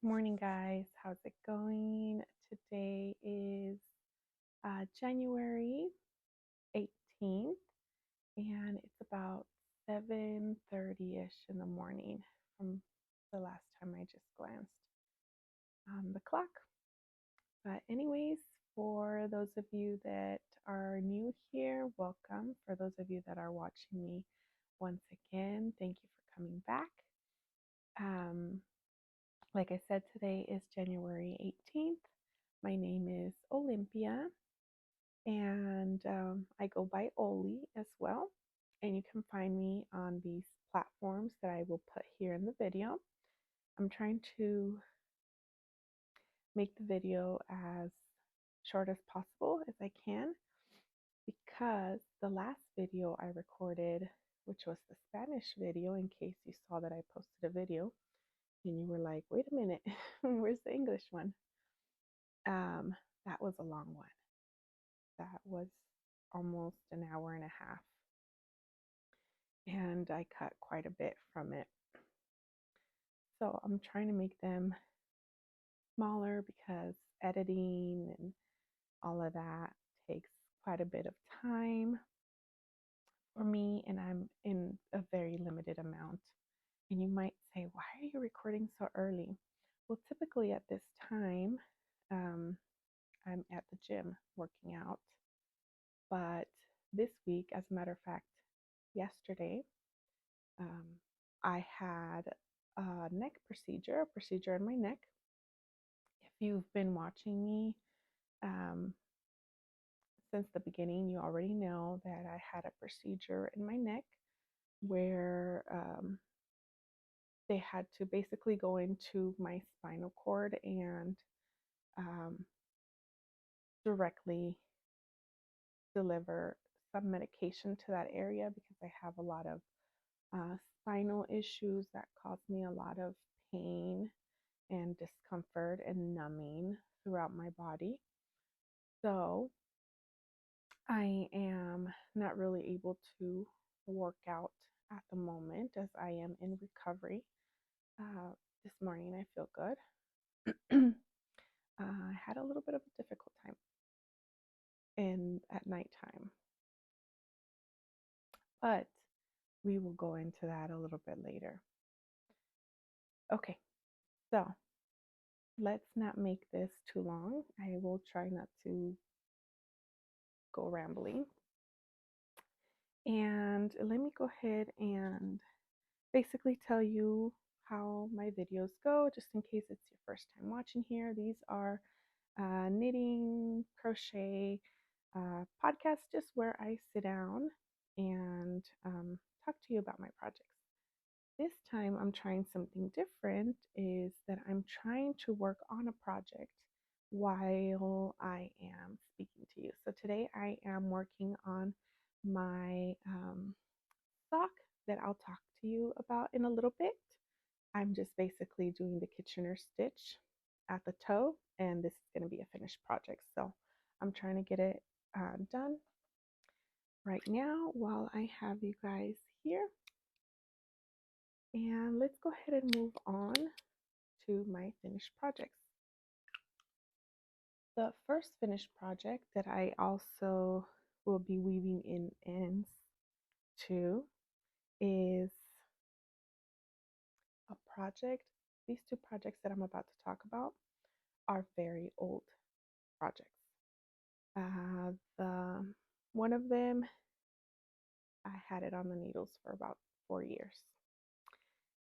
Morning, guys. How's it going? Today is January 18th, and it's about 7:30ish in the morning from the last time I just glanced the clock. But anyways, for those of you that are new here, welcome. For those of you that are watching me once again, thank you for coming back. Like I said, today is January 18th. My name is Olympia, and I go by Oly as well. And you can find me on these platforms that I will put here in the video. I'm trying to make the video as short as possible as I can because the last video I recorded, which was the Spanish video, in case you saw that I posted a video and you were like, wait a minute, where's the English one? That was a long one. That was almost an hour and a half. And I cut quite a bit from it. So I'm trying to make them smaller because editing and all of that takes quite a bit of time for me, and I'm in a very limited amount. And you might say, why are you recording so early? Well, typically at this time, I'm at the gym working out. But this week, as a matter of fact, yesterday, I had a neck procedure, a procedure in my neck. If you've been watching me since the beginning, you already know that I had a procedure in my neck where they had to basically go into my spinal cord and directly deliver some medication to that area because I have a lot of spinal issues that cause me a lot of pain and discomfort and numbing throughout my body. So I am not really able to work out at the moment as I am in recovery. This morning I feel good. I had a little bit of a difficult time at nighttime, but we will go into that a little bit later. Okay, so let's not make this too long. I will try not to go rambling. And let me go ahead and basically tell you how my videos go, just in case it's your first time watching here. These are knitting, crochet podcasts, just where I sit down and talk to you about my projects. This time I'm trying something different, is that I'm trying to work on a project while I am speaking to you. So today I am working on my sock that I'll talk to you about in a little bit. I'm just basically doing the Kitchener stitch at the toe, and this is going to be a finished project. So I'm trying to get it done right now while I have you guys here. And let's go ahead and move on to my finished projects. The first finished project that I also will be weaving in ends to is a project. These two projects that I'm about to talk about are very old projects. The one of them, I had it on the needles for about 4 years.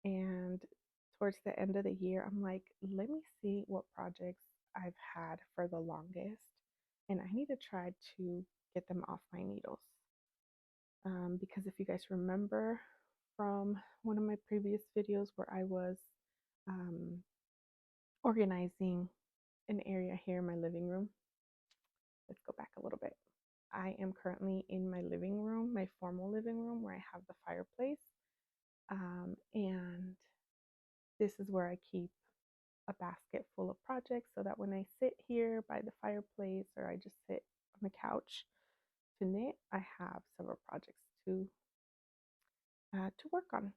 And towards the end of the year, I'm like, let me see what projects I've had for the longest, and I need to try to get them off my needles. Because if you guys remember from one of my previous videos where I was organizing an area here in my living room, let's go back a little bit. I am currently in my living room, my formal living room, where I have the fireplace. And this is where I keep a basket full of projects, so that when I sit here by the fireplace or I just sit on the couch to knit, I have several projects to work on.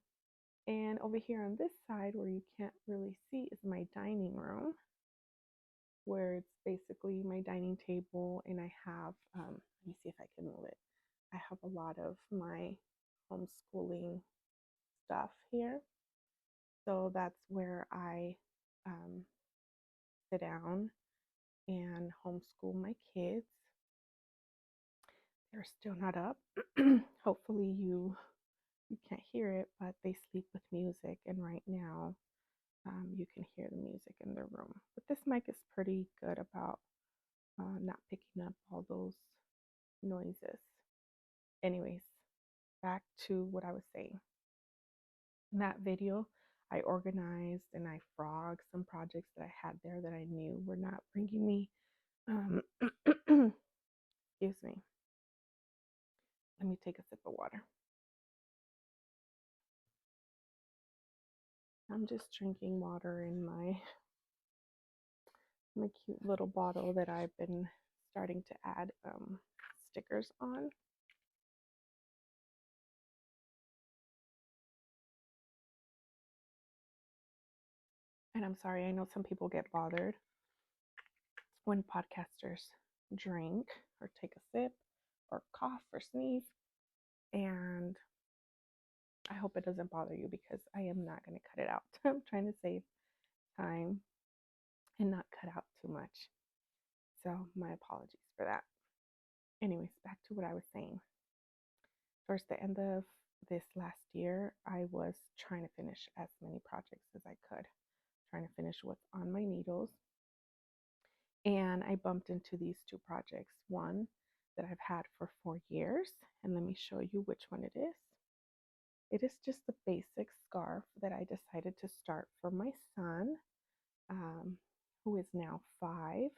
And over here on this side where you can't really see is my dining room, where it's basically my dining table, and I have, let me see if I can move it. I have a lot of my homeschooling stuff here. So that's where I sit down and homeschool my kids. They're still not up. Hopefully you can't hear it, but they sleep with music, and right now you can hear the music in their room. But this mic is pretty good about not picking up all those noises. Anyways, back to what I was saying. In that video, I organized and I frogged some projects that I had there that I knew were not bringing me, excuse me. Let me take a sip of water. I'm just drinking water in my cute little bottle that I've been starting to add stickers on. And I'm sorry, I know some people get bothered when podcasters drink or take a sip or cough or sneeze. And I hope it doesn't bother you because I am not going to cut it out. I'm trying to save time and not cut out too much. So my apologies for that. Anyways, back to what I was saying. Towards the end of this last year, I was trying to finish as many projects as I could, trying to finish what's on my needles. And I bumped into these two projects. One that I've had for 4 years, and let me show you which one it is. It is just a basic scarf that I decided to start for my son, who is now 5.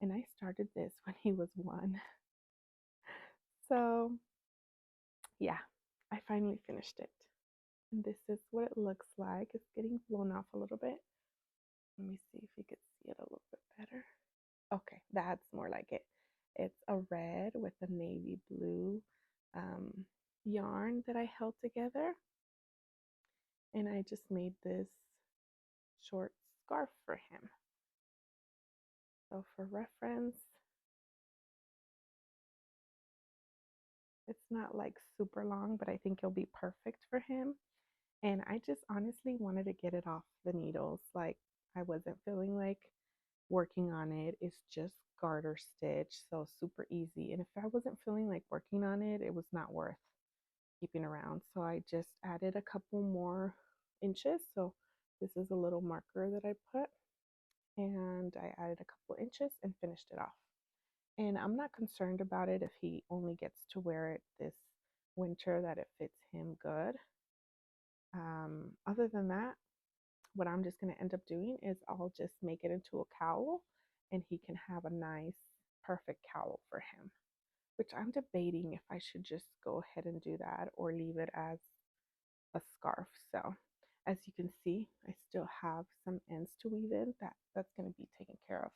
And I started this when he was 1. So yeah, I finally finished it. And this is what it looks like. It's getting blown off a little bit. Let me see if you could see it a little bit better. Okay, that's more like it. It's a red with a navy blue yarn that I held together. And I just made this short scarf for him. So for reference, it's not like super long, but I think it'll be perfect for him. And I just honestly wanted to get it off the needles. Like, I wasn't feeling like working on it. It's just garter stitch, so super easy. And if I wasn't feeling like working on it, it was not worth keeping around. So I just added a couple more inches. So this is a little marker that I put, and I added a couple inches and finished it off. And I'm not concerned about it if he only gets to wear it this winter, that it fits him good. Other than that, what I'm just going to end up doing is I'll just make it into a cowl, and he can have a nice, perfect cowl for him, which I'm debating if I should just go ahead and do that or leave it as a scarf. So as you can see, I still have some ends to weave in. That's going to be taken care of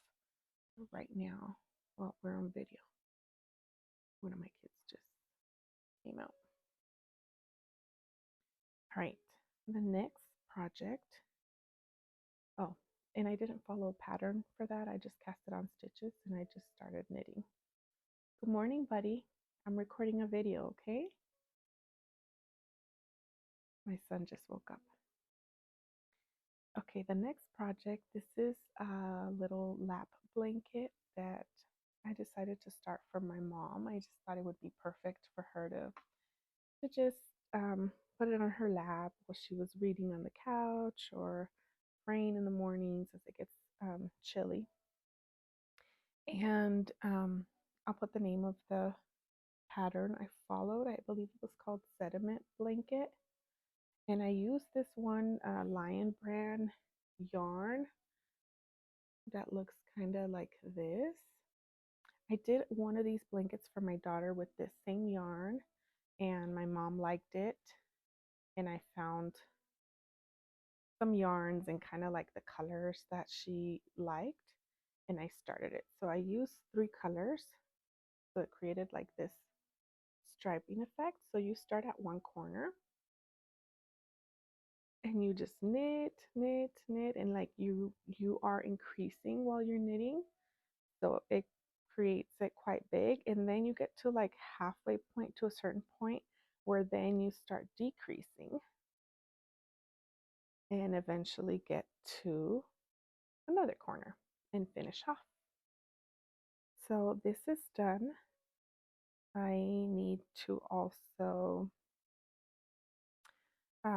right now while we're on video. One of my kids just came out. All right, the next project. Oh, and I didn't follow a pattern for that. I just cast it on stitches and I just started knitting. Good morning, buddy. I'm recording a video, okay? My son just woke up. Okay, the next project, this is a little lap blanket that I decided to start for my mom. I just thought it would be perfect for her to just put it on her lap while she was reading on the couch or praying in the mornings as it gets chilly. And I'll put the name of the pattern I followed. I believe it was called Sediment Blanket. And I used this one Lion brand yarn that looks kind of like this. I did one of these blankets for my daughter with this same yarn, and my mom liked it. And I found some yarns and kind of like the colors that she liked, and I started it. So I used 3 colors, so it created like this striping effect. So you start at one corner and you just knit, knit, knit, and like you are increasing while you're knitting, so it creates it quite big, and then you get to like halfway point to a certain point where then you start decreasing and eventually get to another corner and finish off. So this is done. I need to also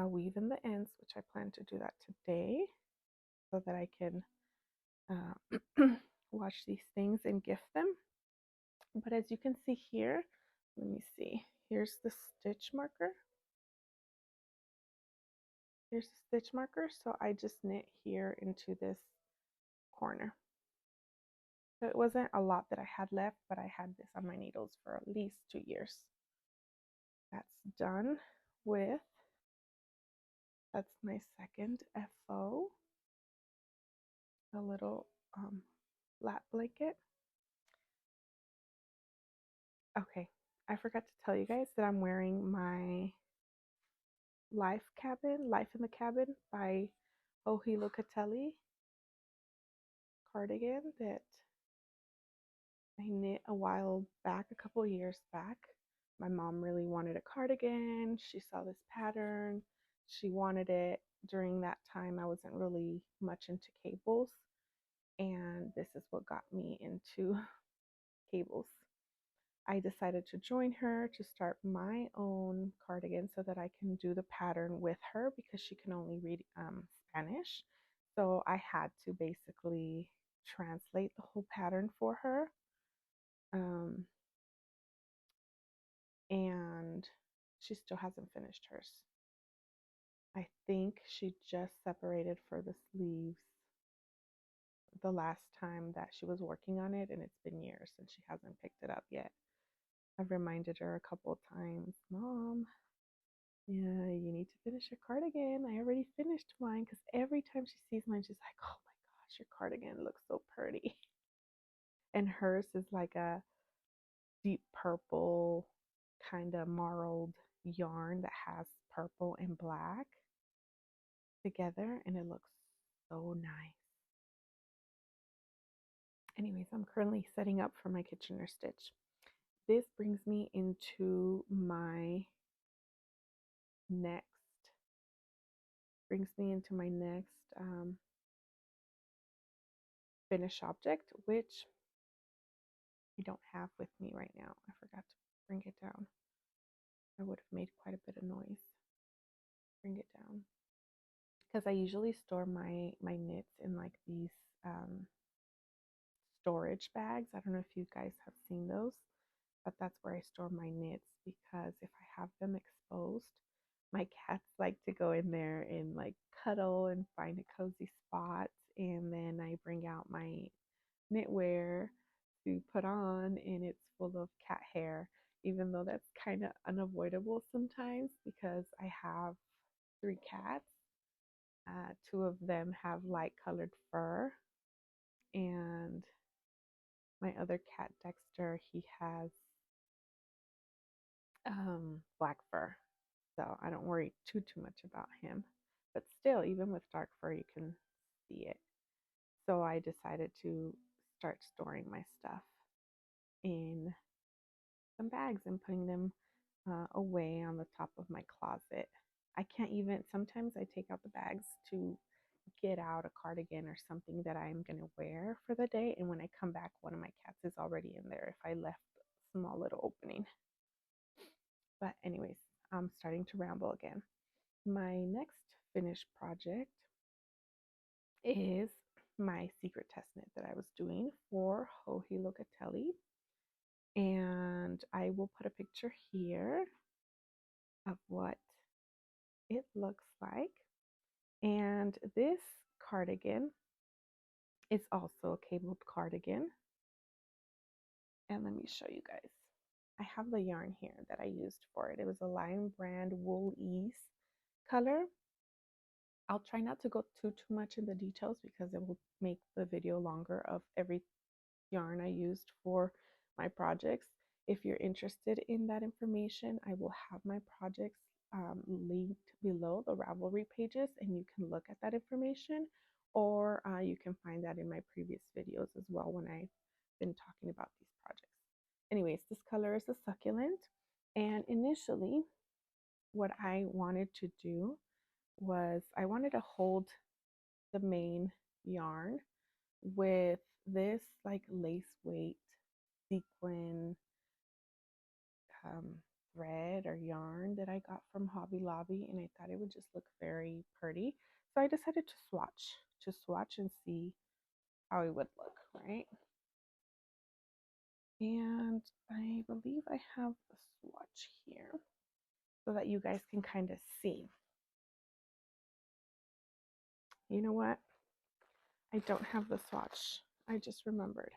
weave in the ends, which I plan to do that today so that I can wash these things and gift them. But as you can see here, let me see, here's the stitch marker. Here's the stitch marker. So I just knit here into this corner. So it wasn't a lot that I had left, but I had this on my needles for at least 2 years. That's done with, that's my second FO, a little lap blanket. Okay, I forgot to tell you guys that I'm wearing my Life in the Cabin by Oly Knit cardigan that I knit a while back, a couple years back. My mom really wanted a cardigan. She saw this pattern. She wanted it. During that time, I wasn't really much into cables, and this is what got me into cables. I decided to join her to start my own cardigan so that I can do the pattern with her because she can only read Spanish. So I had to basically translate the whole pattern for her. And she still hasn't finished hers. I think she just separated for the sleeves the last time that she was working on it, and it's been years and she hasn't picked it up yet. I've reminded her a couple of times, Mom, yeah, you need to finish your cardigan. I already finished mine, because every time she sees mine, she's like, oh my gosh, your cardigan looks so pretty. And hers is like a deep purple, kind of marled yarn that has purple and black together, and it looks so nice. Anyways, I'm currently setting up for my Kitchener stitch. This brings me into my next finish object, which I don't have with me right now. I forgot to bring it down. I would have made quite a bit of noise. Bring it down, because I usually store my knits in like these storage bags. I don't know if you guys have seen those, but that's where I store my knits, because if I have them exposed, my cats like to go in there and like cuddle and find a cozy spot, and then I bring out my knitwear to put on and it's full of cat hair, even though that's kind of unavoidable sometimes because I have 3 cats. 2 of them have light colored fur, and my other cat, Dexter, he has black fur. So I don't worry too much about him. But still, even with dark fur, you can see it. So I decided to start storing my stuff in some bags and putting them away on the top of my closet. I can't even, sometimes I take out the bags to get out a cardigan or something that I'm going to wear for the day. And when I come back, one of my cats is already in there if I left a small little opening. But anyways, I'm starting to ramble again. My next finished project is my secret test knit that I was doing for Oly Knit. And I will put a picture here of what it looks like. And this cardigan is also a cabled cardigan. And let me show you guys. I have the yarn here that I used for it. It was a Lion Brand Wool Ease color. I'll try not to go too much in the details because it will make the video longer of every yarn I used for my projects. If you're interested in that information, I will have my projects linked below, the Ravelry pages, and you can look at that information, or you can find that in my previous videos as well when I've been talking about these projects. Anyways, this color is a succulent, and initially what I wanted to do was I wanted to hold the main yarn with this like lace weight sequin thread or yarn that I got from Hobby Lobby, and I thought it would just look very pretty. So I decided to swatch and see how it would look, right? And I believe I have a swatch here so that you guys can kind of see. You know what? I don't have the swatch. I just remembered.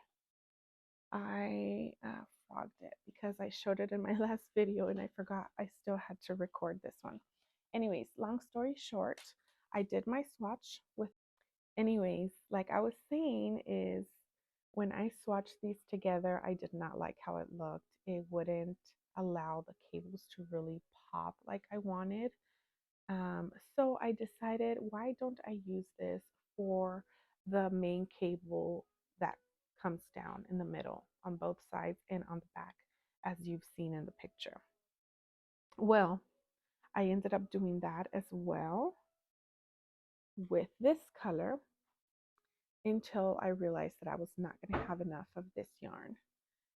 I frogged it because I showed it in my last video and I forgot I still had to record this one. Anyways, long story short, I did my swatch with, anyways, like I was saying, is when I swatched these together, I did not like how it looked. It wouldn't allow the cables to really pop like I wanted. So I decided, why don't I use this for the main cable that comes down in the middle on both sides and on the back, as you've seen in the picture. Well, I ended up doing that as well with this color until I realized that I was not going to have enough of this yarn.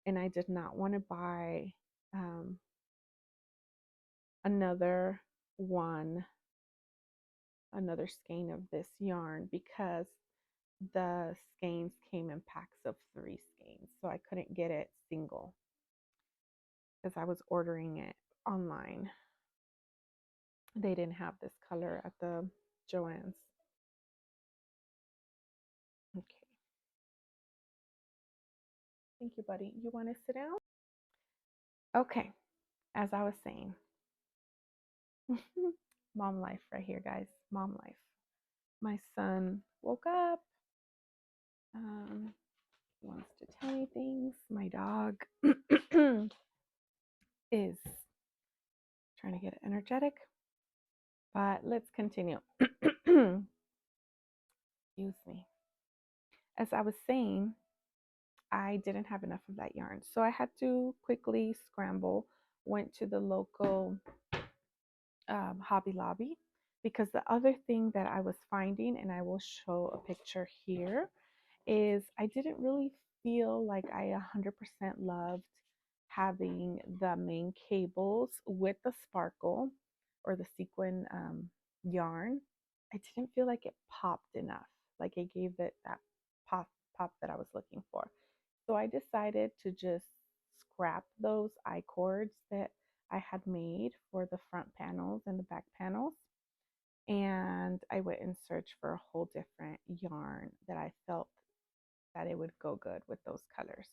And I did not want to buy another skein of this yarn because the skeins came in packs of 3 skeins, so I couldn't get it single because I was ordering it online. They didn't have this color at the Joann's. Okay. Thank you, buddy. You want to sit down? Okay. As I was saying, mom life right here, guys. Mom life. My son woke up. Wants to tell me things. My dog is trying to get energetic. But let's continue. Excuse me. As I was saying, I didn't have enough of that yarn. So I had to quickly scramble, went to the local Hobby Lobby, because the other thing that I was finding, and I will show a picture here, is I didn't really feel like I 100% loved having the main cables with the sparkle or the sequin yarn. I didn't feel like it popped enough, like it gave it that pop that I was looking for. So I decided to just scrap those I-cords that I had made for the front panels and the back panels, and I went and searched for a whole different yarn that I felt that it would go good with those colors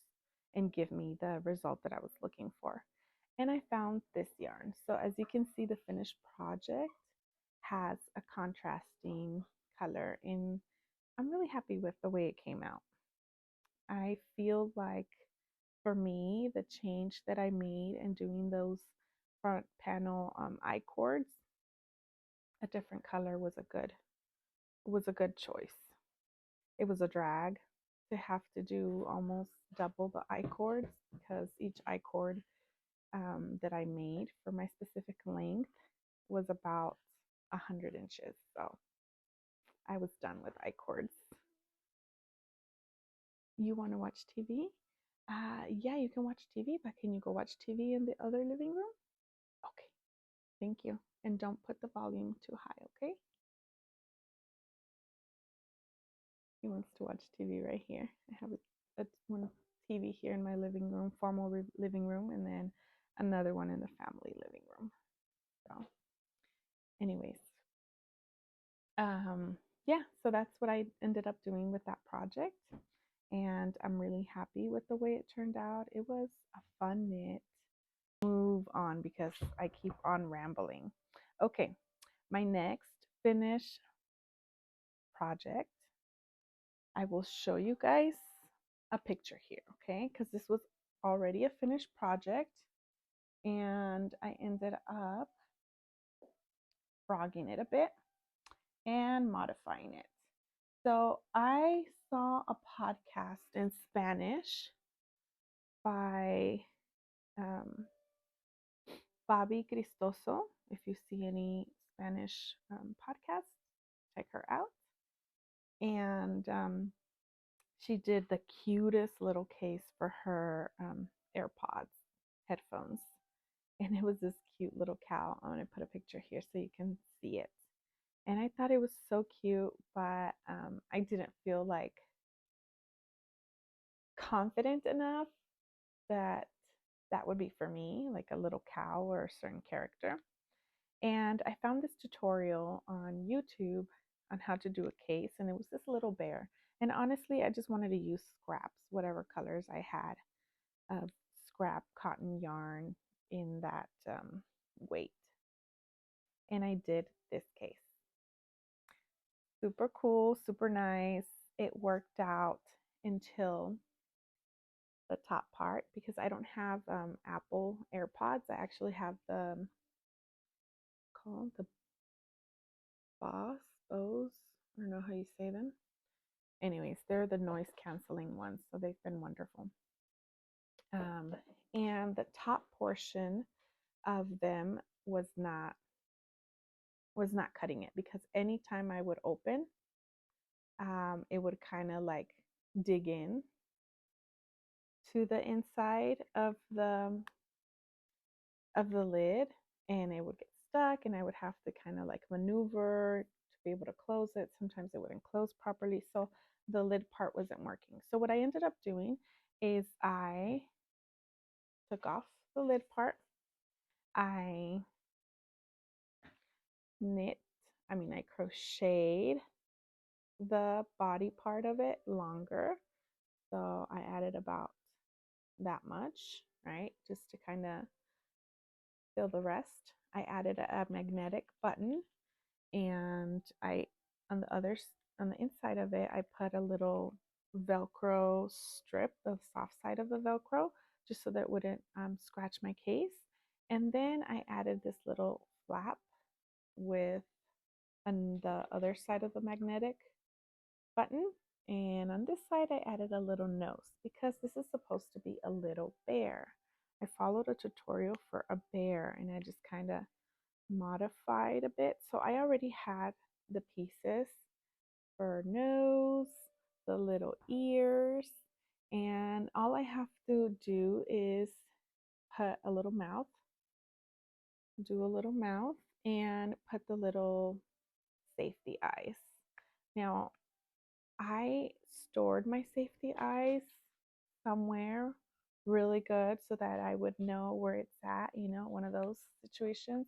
and give me the result that I was looking for. And I found this yarn. So as you can see, the finished project has a contrasting color, and I'm really happy with the way it came out. I feel like for me, the change that I made in doing those front panel I-cords, a different color was a good choice. It was a drag to have to do almost double the I-cords because each I-cord that I made for my specific length was about 100 inches. So I was done with I-cords. You want to watch TV? Yeah, you can watch TV, but can you go watch TV in the other living room? Okay, thank you. And don't put the volume too high, okay? He wants to watch TV right here. I have one TV here in my living room, formal living room, and then another one in the family living room. So, anyways, yeah, so that's what I ended up doing with that project, and I'm really happy with the way it turned out. It was a fun knit. Move on because I keep on rambling. Okay, my next finish project, I will show you guys a picture here, okay? Because this was already a finished project, and I ended up frogging it a bit and modifying it. So I saw a podcast in Spanish by Bobby Cristoso. If you see any Spanish podcasts, check her out. And she did the cutest little case for her AirPods headphones. And it was this cute little cow. I'm going to put a picture here so you can see it. And I thought it was so cute, but I didn't feel like confident enough that that would be for me, like a little cow or a certain character. And I found this tutorial on YouTube on how to do a case, and it was this little bear. And honestly, I just wanted to use scraps, whatever colors I had of scrap cotton yarn in that weight. And I did this case. Super cool, super nice. It worked out until the top part because I don't have Apple AirPods. I actually have the called the Bose. I don't know how you say them. Anyways, they're the noise canceling ones, so they've been wonderful. And the top portion of them was not cutting it because anytime I would open, it would kind of like dig in to the inside of the lid, and it would get stuck, and I would have to kind of like maneuver to be able to close it. Sometimes it wouldn't close properly, so the lid part wasn't working. So what I ended up doing is I took off the lid part. I crocheted the body part of it longer. So I added about that much, right? Just to kind of fill the rest. I added a magnetic button, and on the inside of it, I put a little Velcro strip, the soft side of the Velcro, just so that it wouldn't scratch my case. And then I added this little flap with on the other side of the magnetic button. And on this side, I added a little nose because this is supposed to be a little bear. I followed a tutorial for a bear, and I just kind of modified a bit. So I already had the pieces for nose, the little ears, and all I have to do is put a little mouth, and put the little safety eyes. Now, I stored my safety eyes somewhere really good so that I would know where it's at, one of those situations,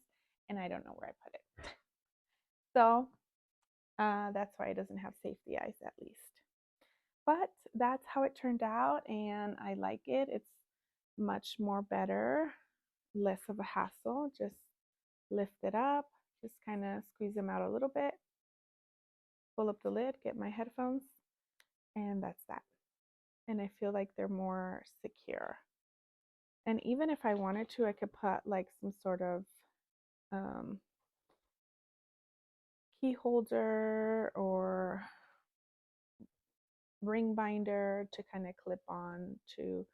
and I don't know where I put it. So that's why it doesn't have safety eyes, at least. But that's how it turned out, and I like it. It's much more better, less of a hassle. Just lift it up, just kind of squeeze them out a little bit, pull up the lid, get my headphones, and that's that. And I feel like they're more secure. And even if I wanted to, I could put like some sort of key holder or ring binder to kind of clip on to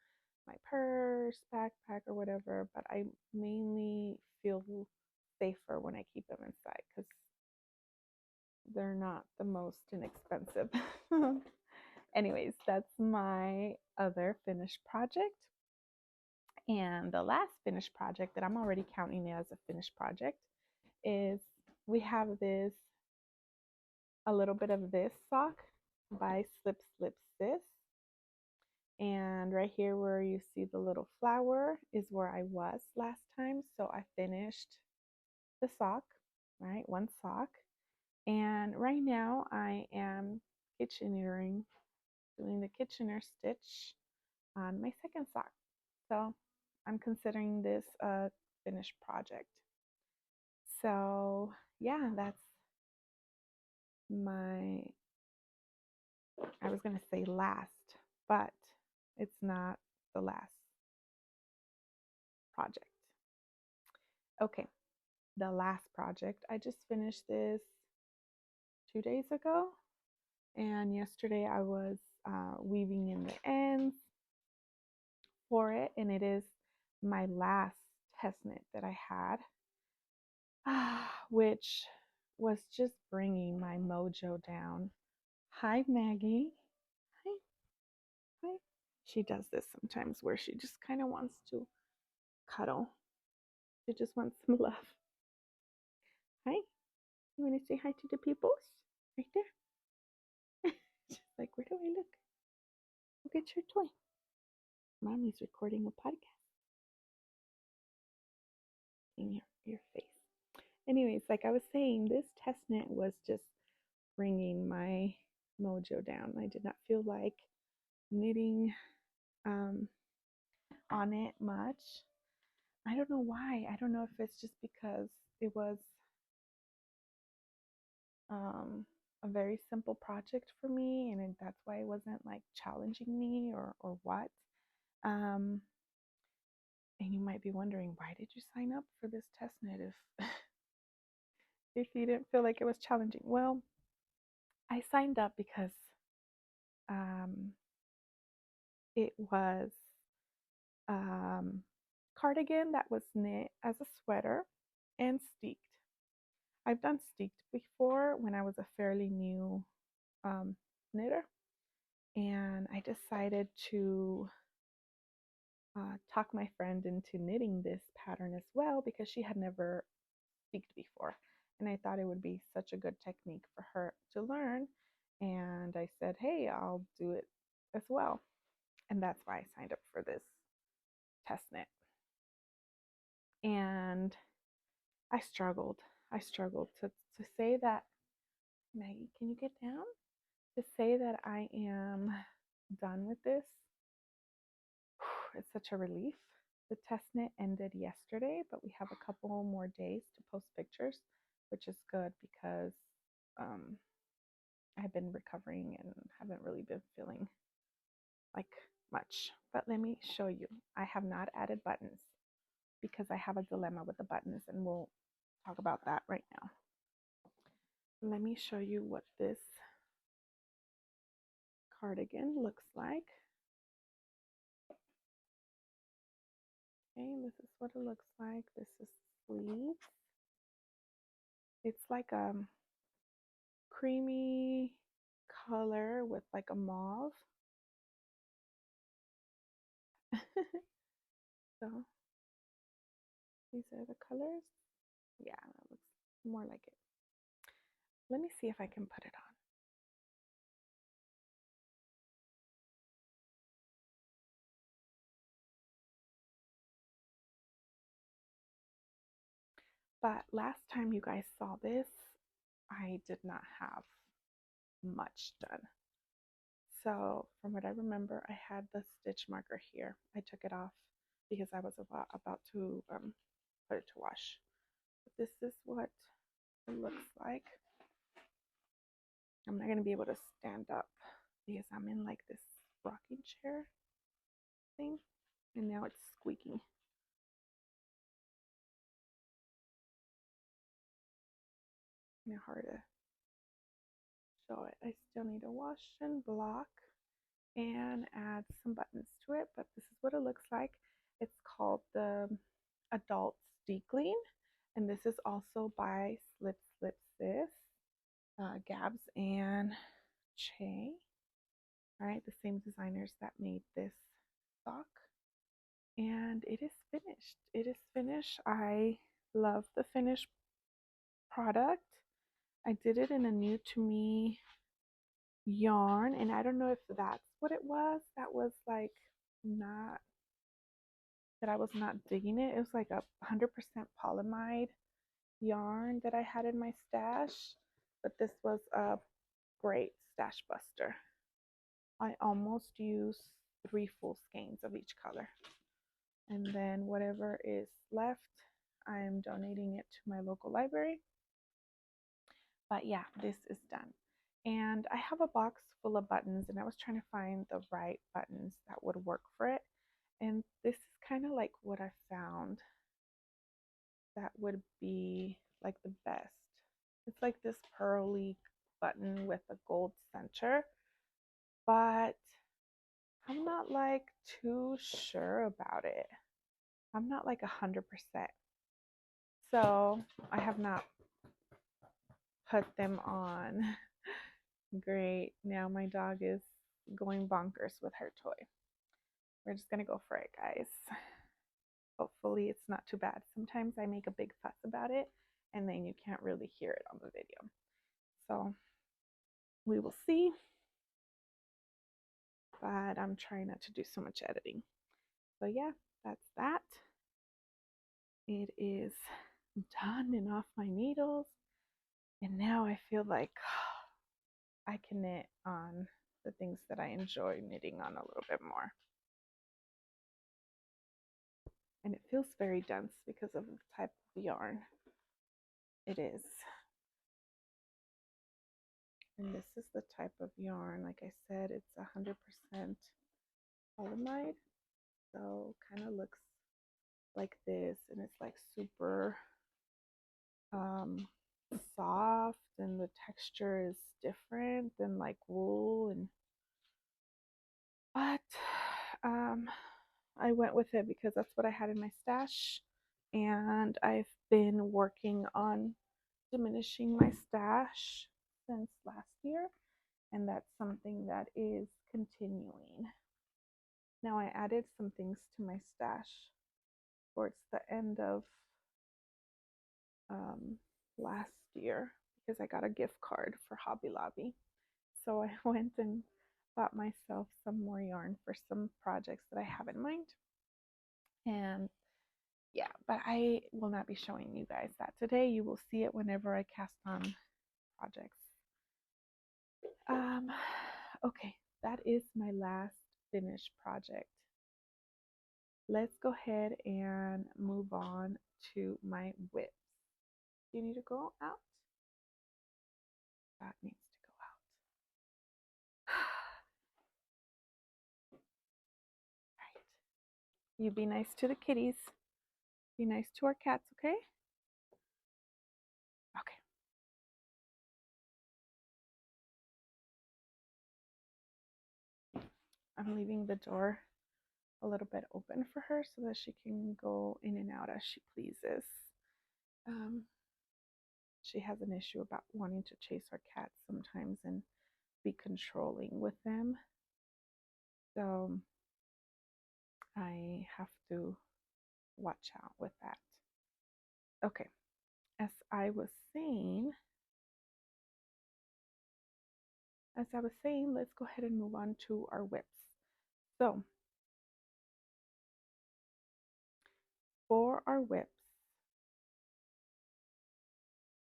my purse, backpack, or whatever. But I mainly feel safer when I keep them inside because they're not the most inexpensive. Anyways, that's my other finished project. And the last finished project that I'm already counting as a finished project is we have a little bit of this sock by Slip Slip Sis. And right here where you see the little flower is where I was last time. So I finished the sock, right? One sock. And right now I am Kitcheneering, doing the Kitchener stitch on my second sock. So I'm considering this a finished project. So yeah, that's my, I was going to say last, but it's not the last project. Okay, the last project. I just finished this 2 days ago, and yesterday I was weaving in the ends for it, and it is my last test knit that I had, which was just bringing my mojo down. Hi, Maggie. Hi. Hi. She does this sometimes where she just kind of wants to cuddle. She just wants some love. Hi. You want to say hi to the peoples? Right there. She's like, where do I look? Look at your toy. Mommy's recording a podcast. In your face. Anyways, like I was saying, this test knit was just bringing my mojo down. I did not feel like knitting on it much. I don't know why. I don't know if it's just because it was a very simple project for me, and that's why it wasn't like challenging me or what. And you might be wondering, why did you sign up for this test knit if if you didn't feel like it was challenging? Well, I signed up because um, it was cardigan that was knit as a sweater and steeked. I've done steeked before when I was a fairly new knitter, and I decided to talk my friend into knitting this pattern as well because she had never steeked before, and I thought it would be such a good technique for her to learn. And I said, hey, I'll do it as well, and that's why I signed up for this test knit. And I struggled. I struggled to say that, Maggie, can you get down? To say that I am done with this, it's such a relief. The test knit ended yesterday, but we have a couple more days to post pictures, which is good because I've been recovering and haven't really been feeling like much. But let me show you. I have not added buttons because I have a dilemma with the buttons, and we'll talk about that right now. Let me show you what this cardigan looks like. Okay, this is what it looks like. This is sleeves. It's like a creamy color with like a mauve. So these are the colors. Yeah, that looks more like it. Let me see if I can put it on. But last time you guys saw this, I did not have much done. So from what I remember, I had the stitch marker here. I took it off because I was about to put it to wash. But this is what it looks like. I'm not going to be able to stand up because I'm in like this rocking chair thing, and now it's squeaking. Kind of hard to show it. I still need to wash and block and add some buttons to it, but this is what it looks like. It's called the Adult Steekling, and this is also by Slip Slip Sis, Gabs and Che. All right, the same designers that made this sock. And it is finished. It is finished. I love the finished product. I did it in a new to me yarn, and I don't know if that's what it was. That was like not, that I was not digging it. It was like a 100% polyamide yarn that I had in my stash, but this was a great stash buster. I almost used 3 full skeins of each color, and then whatever is left, I'm donating it to my local library. But yeah, this is done. And I have a box full of buttons, and I was trying to find the right buttons that would work for it. And this is kind of like what I found. that would be like the best. It's like this pearly button with a gold center, but I'm not like too sure about it. I'm not like 100%. So I have not put them on. Great. Now my dog is going bonkers with her toy. We're just going to go for it, guys. Hopefully it's not too bad. Sometimes I make a big fuss about it and then you can't really hear it on the video. So we will see. But I'm trying not to do so much editing. So yeah, that's that. It is done and off my needles. And now I feel like I can knit on the things that I enjoy knitting on a little bit more. And it feels very dense because of the type of yarn it is. And this is the type of yarn, like I said, it's 100% polyamide. So kind of looks like this, and it's like super soft, and the texture is different than like wool. And but I went with it because that's what I had in my stash, and I've been working on diminishing my stash since last year, and that's something that is continuing. Now I added some things to my stash towards the end of last year because I got a gift card for Hobby Lobby. So I went and bought myself some more yarn for some projects that I have in mind. And yeah, but I will not be showing you guys that today. You will see it whenever I cast on projects. Okay, that is my last finished project. Let's go ahead and move on to my whips. Do you need to go out? That needs to go out. Right. You be nice to the kitties. Be nice to our cats, okay? Okay. I'm leaving the door a little bit open for her so that she can go in and out as she pleases. She has an issue about wanting to chase our cats sometimes and be controlling with them. So I have to watch out with that. Okay, as I was saying, let's go ahead and move on to our whips. So for our whips,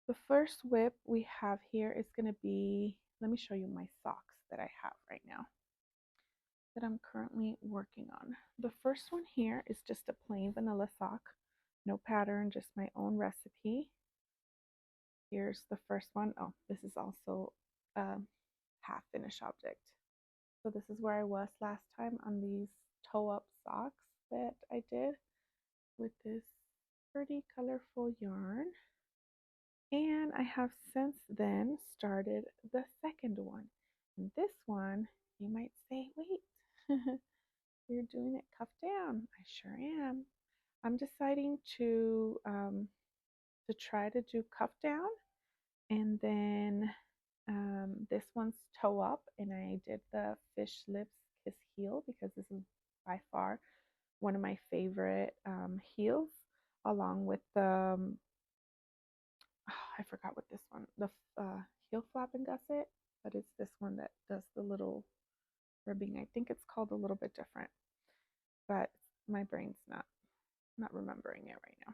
the first whip we have here is going to be, let me show you my socks that I have right now that I'm currently working on. The first one here is just a plain vanilla sock, no pattern, just my own recipe. Here's the first one. Oh, this is also a half finished object. So this is where I was last time on these toe up socks that I did with this pretty colorful yarn. And I have since then started the second one. And this one, you might say, wait, you're doing it cuff down. I sure am. I'm deciding to try to do cuff down, and then this one's toe up, and I did the fish lips kiss heel because this is by far one of my favorite heels, along with the I forgot what this one, the heel flap and gusset, but it's this one that does the little ribbing. I think it's called a little bit different, but my brain's not remembering it right now.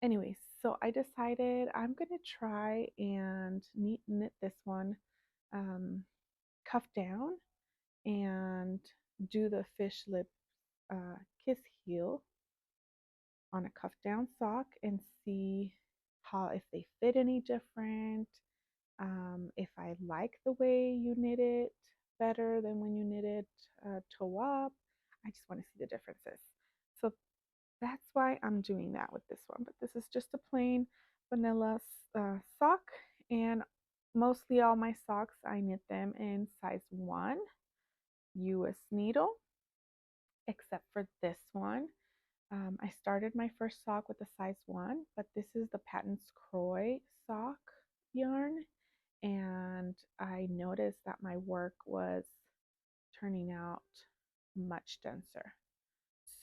Anyways, so I decided I'm gonna try and knit this one cuff down and do the fish lip kiss heel on a cuff down sock and see how, if they fit any different, if I like the way you knit it better than when you knit it toe up. I just want to see the differences. So that's why I'm doing that with this one. But this is just a plain vanilla sock, and mostly all my socks I knit them in size 1 US needle, except for this one. I started my first sock with a size 1, but this is the Patents Croy sock yarn, and I noticed that my work was turning out much denser.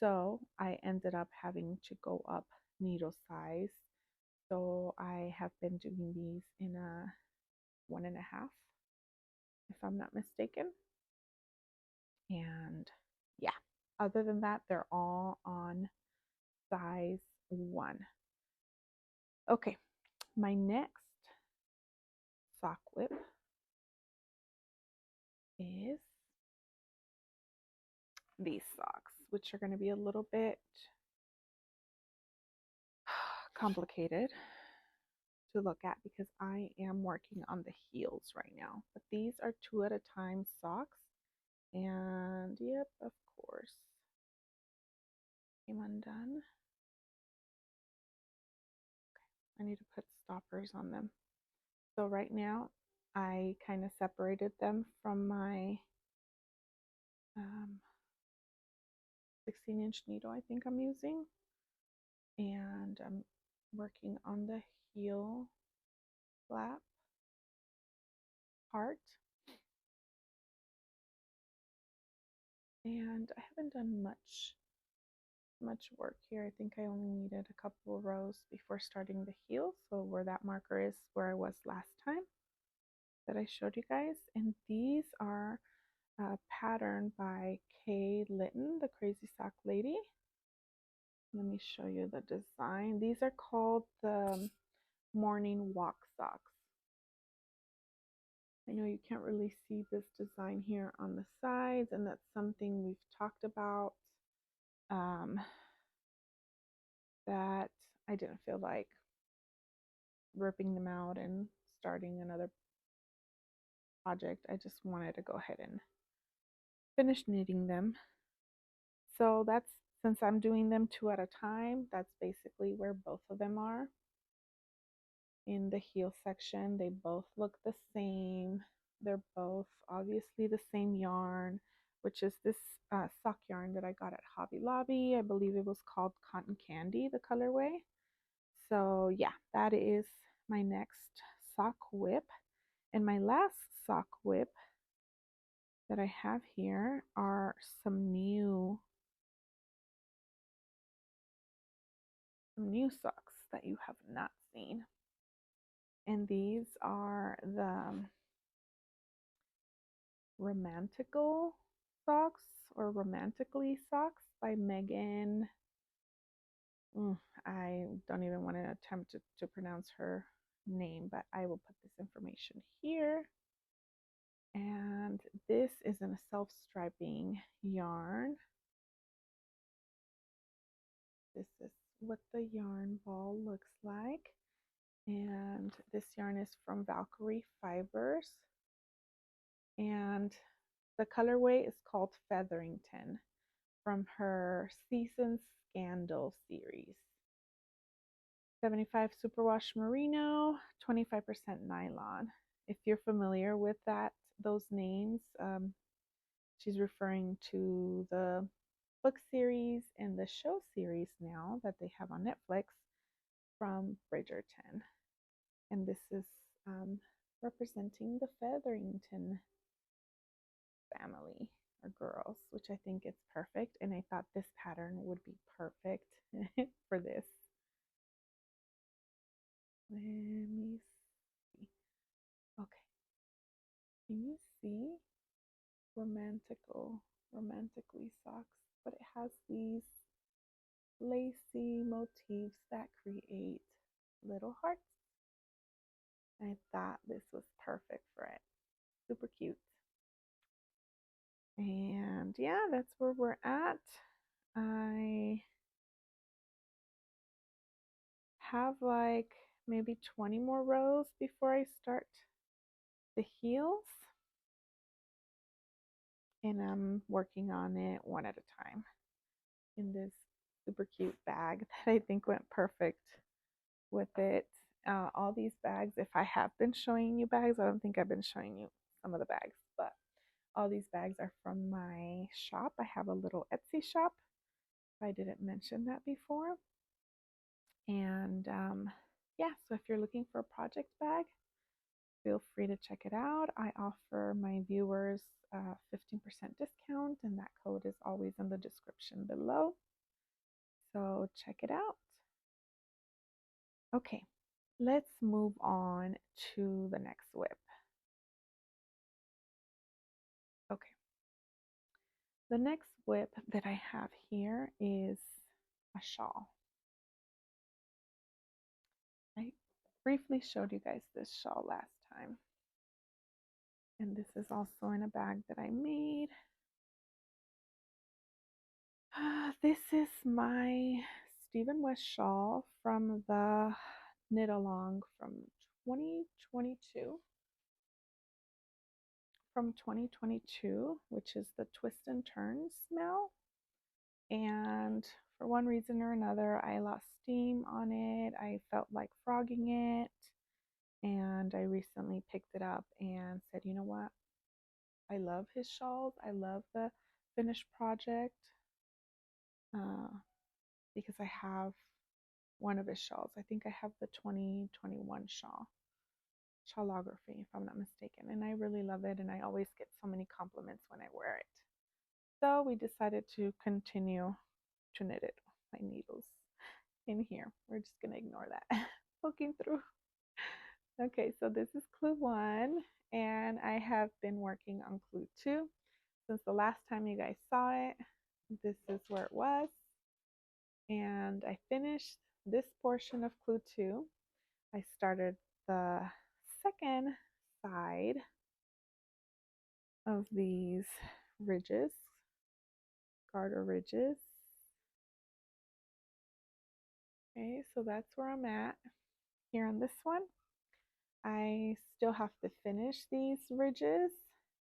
So I ended up having to go up needle size. So I have been doing these in a 1.5, if I'm not mistaken. And yeah, other than that, they're all on size 1. Okay, my next sock whip is these socks, which are going to be a little bit complicated to look at because I am working on the heels right now. But these are 2 at a time socks, and yep, of course, came undone. I need to put stoppers on them. So right now I kind of separated them from my 16-inch needle I think I'm using, and I'm working on the heel flap part. And I haven't done much work here. I think I only needed a couple of rows before starting the heel. So where that marker is where I was last time that I showed you guys. And these are patterned by Kay Litton, the Crazy Sock Lady. Let me show you the design. These are called the morning walk socks. I know you can't really see this design here on the sides, and that's something we've talked about, that I didn't feel like ripping them out and starting another project. I just wanted to go ahead and finish knitting them. So that's, since I'm doing them 2 at a time, that's basically where both of them are. In the heel section, they both look the same. They're both obviously the same yarn, which is this sock yarn that I got at Hobby Lobby. I believe it was called Cotton Candy, the colorway. So yeah, that is my next sock whip. And my last sock whip that I have here are some new socks that you have not seen. And these are the Romantical Socks or Romantically Socks by Megan. I don't even want to attempt to pronounce her name, but I will put this information here. And this is in a self-striping yarn. This is what the yarn ball looks like. And this yarn is from Valkyrie Fibers. And the colorway is called Featherington from her Season Scandal series. 75 superwash merino, 25% nylon. If you're familiar with those names, she's referring to the book series and the show series now that they have on Netflix from Bridgerton. And this is representing the Featherington family or girls, which I think is perfect. And I thought this pattern would be perfect for this. Let me see. Okay. Can you see romantically socks? But it has these lacy motifs that create little hearts. I thought this was perfect for it. Super cute. And yeah, that's where we're at. I have like maybe 20 more rows before I start the heels. And I'm working on it one at a time in this super cute bag that I think went perfect with it. All these bags, if I have been showing you bags, I don't think I've been showing you some of the bags, but all these bags are from my shop. I have a little Etsy shop, if I didn't mention that before. And yeah, so if you're looking for a project bag, feel free to check it out. I offer my viewers 15% discount, and that code is always in the description below. So check it out. Okay, let's move on to the next whip. Okay, the next whip that I have here is a shawl. I briefly showed you guys this shawl last time. And this is also in a bag that I made. This is my Stephen West shawl from the knit along from 2022. From 2022, which is the Twist and Turn smell. And for one reason or another, I lost steam on it. I felt like frogging it. And I recently picked it up and said, you know what? I love his shawls. I love the finished project because I have one of his shawls. I think I have the 2021 shawlography, if I'm not mistaken. And I really love it. And I always get so many compliments when I wear it. So we decided to continue to knit it. My needles in here. We're just going to ignore that. Poking through. Okay, so this is clue 1, and I have been working on clue 2 since the last time you guys saw it. This is where it was, and I finished this portion of clue 2. I started the second side of these ridges, garter ridges. Okay, so that's where I'm at here on this one. I still have to finish these ridges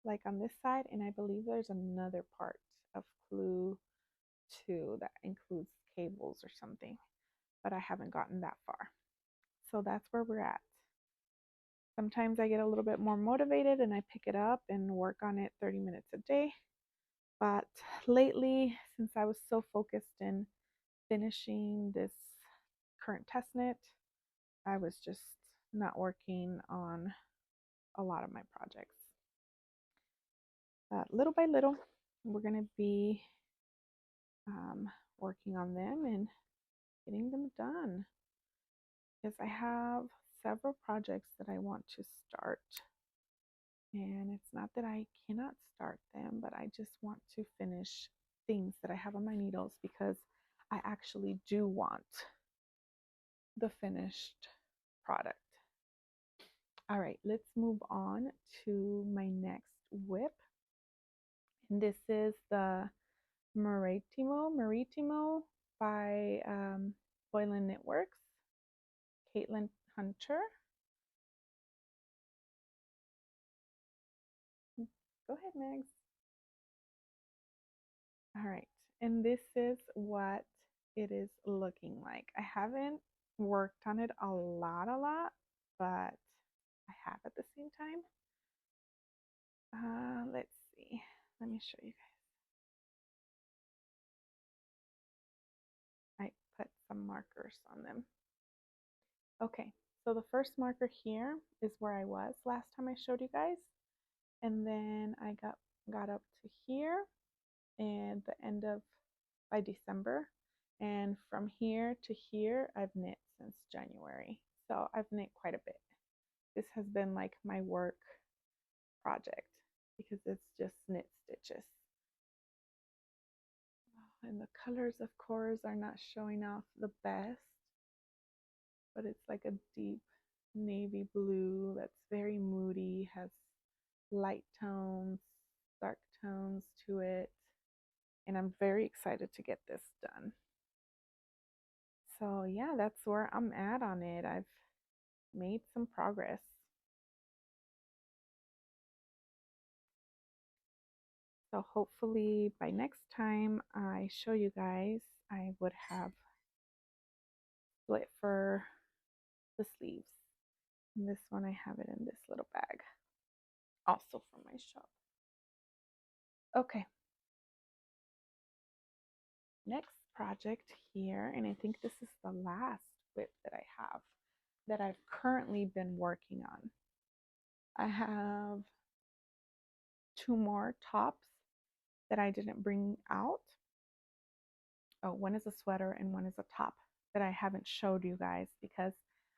like on this side, and I believe there's another part of clue 2 that includes cables or something, but I haven't gotten that far. So that's where we're at. Sometimes I get a little bit more motivated and I pick it up and work on it 30 minutes a day. But lately, since I was so focused in finishing this current test knit, I was just not working on a lot of my projects. Little by little, we're going to be working on them and getting them done, because I have several projects that I want to start, and it's not that I cannot start them, but I just want to finish things that I have on my needles because I actually do want the finished product. All right, let's move on to my next whip. And this is the Marettimo by Oly Knit Works, Caitlin Hunter. Go ahead, Megs. All right, and this is what it is looking like. I haven't worked on it a lot, but I have at the same time. Let's see. Let me show you guys. I put some markers on them. Okay, so the first marker here is where I was last time I showed you guys. And then I got up to here and the end of by December. And from here to here, I've knit since January. So I've knit quite a bit. This has been like my work project because it's just knit stitches. And the colors, of course, are not showing off the best, but it's like a deep navy blue that's very moody, has light tones, dark tones to it. And I'm very excited to get this done. So yeah, that's where I'm at on it. I've made some progress. So hopefully by next time I show you guys, I would have split for the sleeves. And this one, I have it in this little bag, also from my shop. Okay, next project here, and I think this is the last whip that I have that I've currently been working on. I have two more tops that I didn't bring out. Oh, one is a sweater and one is a top that I haven't showed you guys because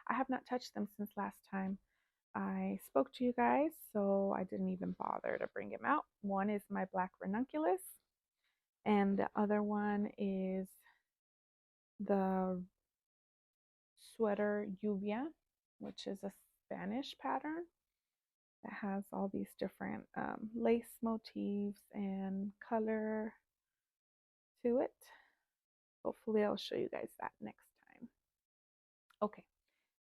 I have not touched them since last time I spoke to you guys, so I didn't even bother to bring them out. One is my black ranunculus, and the other one is the sweater lluvia, which is a Spanish pattern that has all these different lace motifs and color to it. Hopefully I'll show you guys that next time. Okay,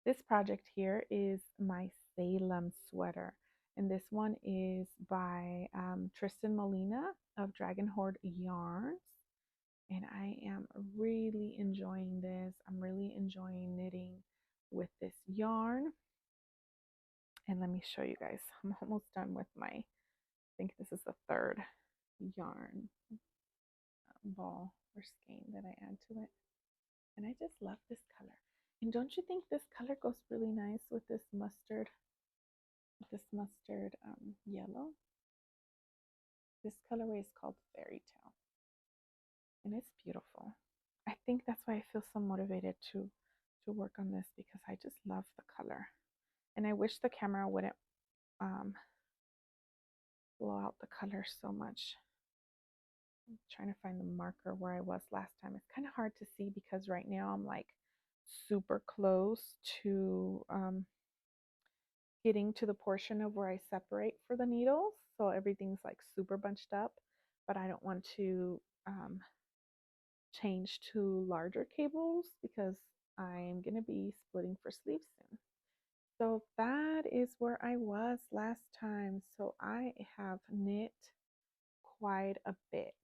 this project here is my Salem sweater, and this one is by Tristan Molina of Dragon Horde Yarns, and I am really enjoying this. I'm really enjoying knitting with this yarn. And let me show you guys. I'm almost done with I think this is the third yarn ball or skein that I add to it. And I just love this color. And don't you think this color goes really nice with this mustard yellow? This colorway is called Fairy Tale. And it's beautiful. I think that's why I feel so motivated to work on this, because I just love the color. And I wish the camera wouldn't blow out the color so much. I'm trying to find the marker where I was last time. It's kind of hard to see because right now I'm like super close to getting to the portion of where I separate for the needles. So everything's like super bunched up, but I don't want to change to larger cables because I'm going to be splitting for sleeves soon. So that is where I was last time. So I have knit quite a bit.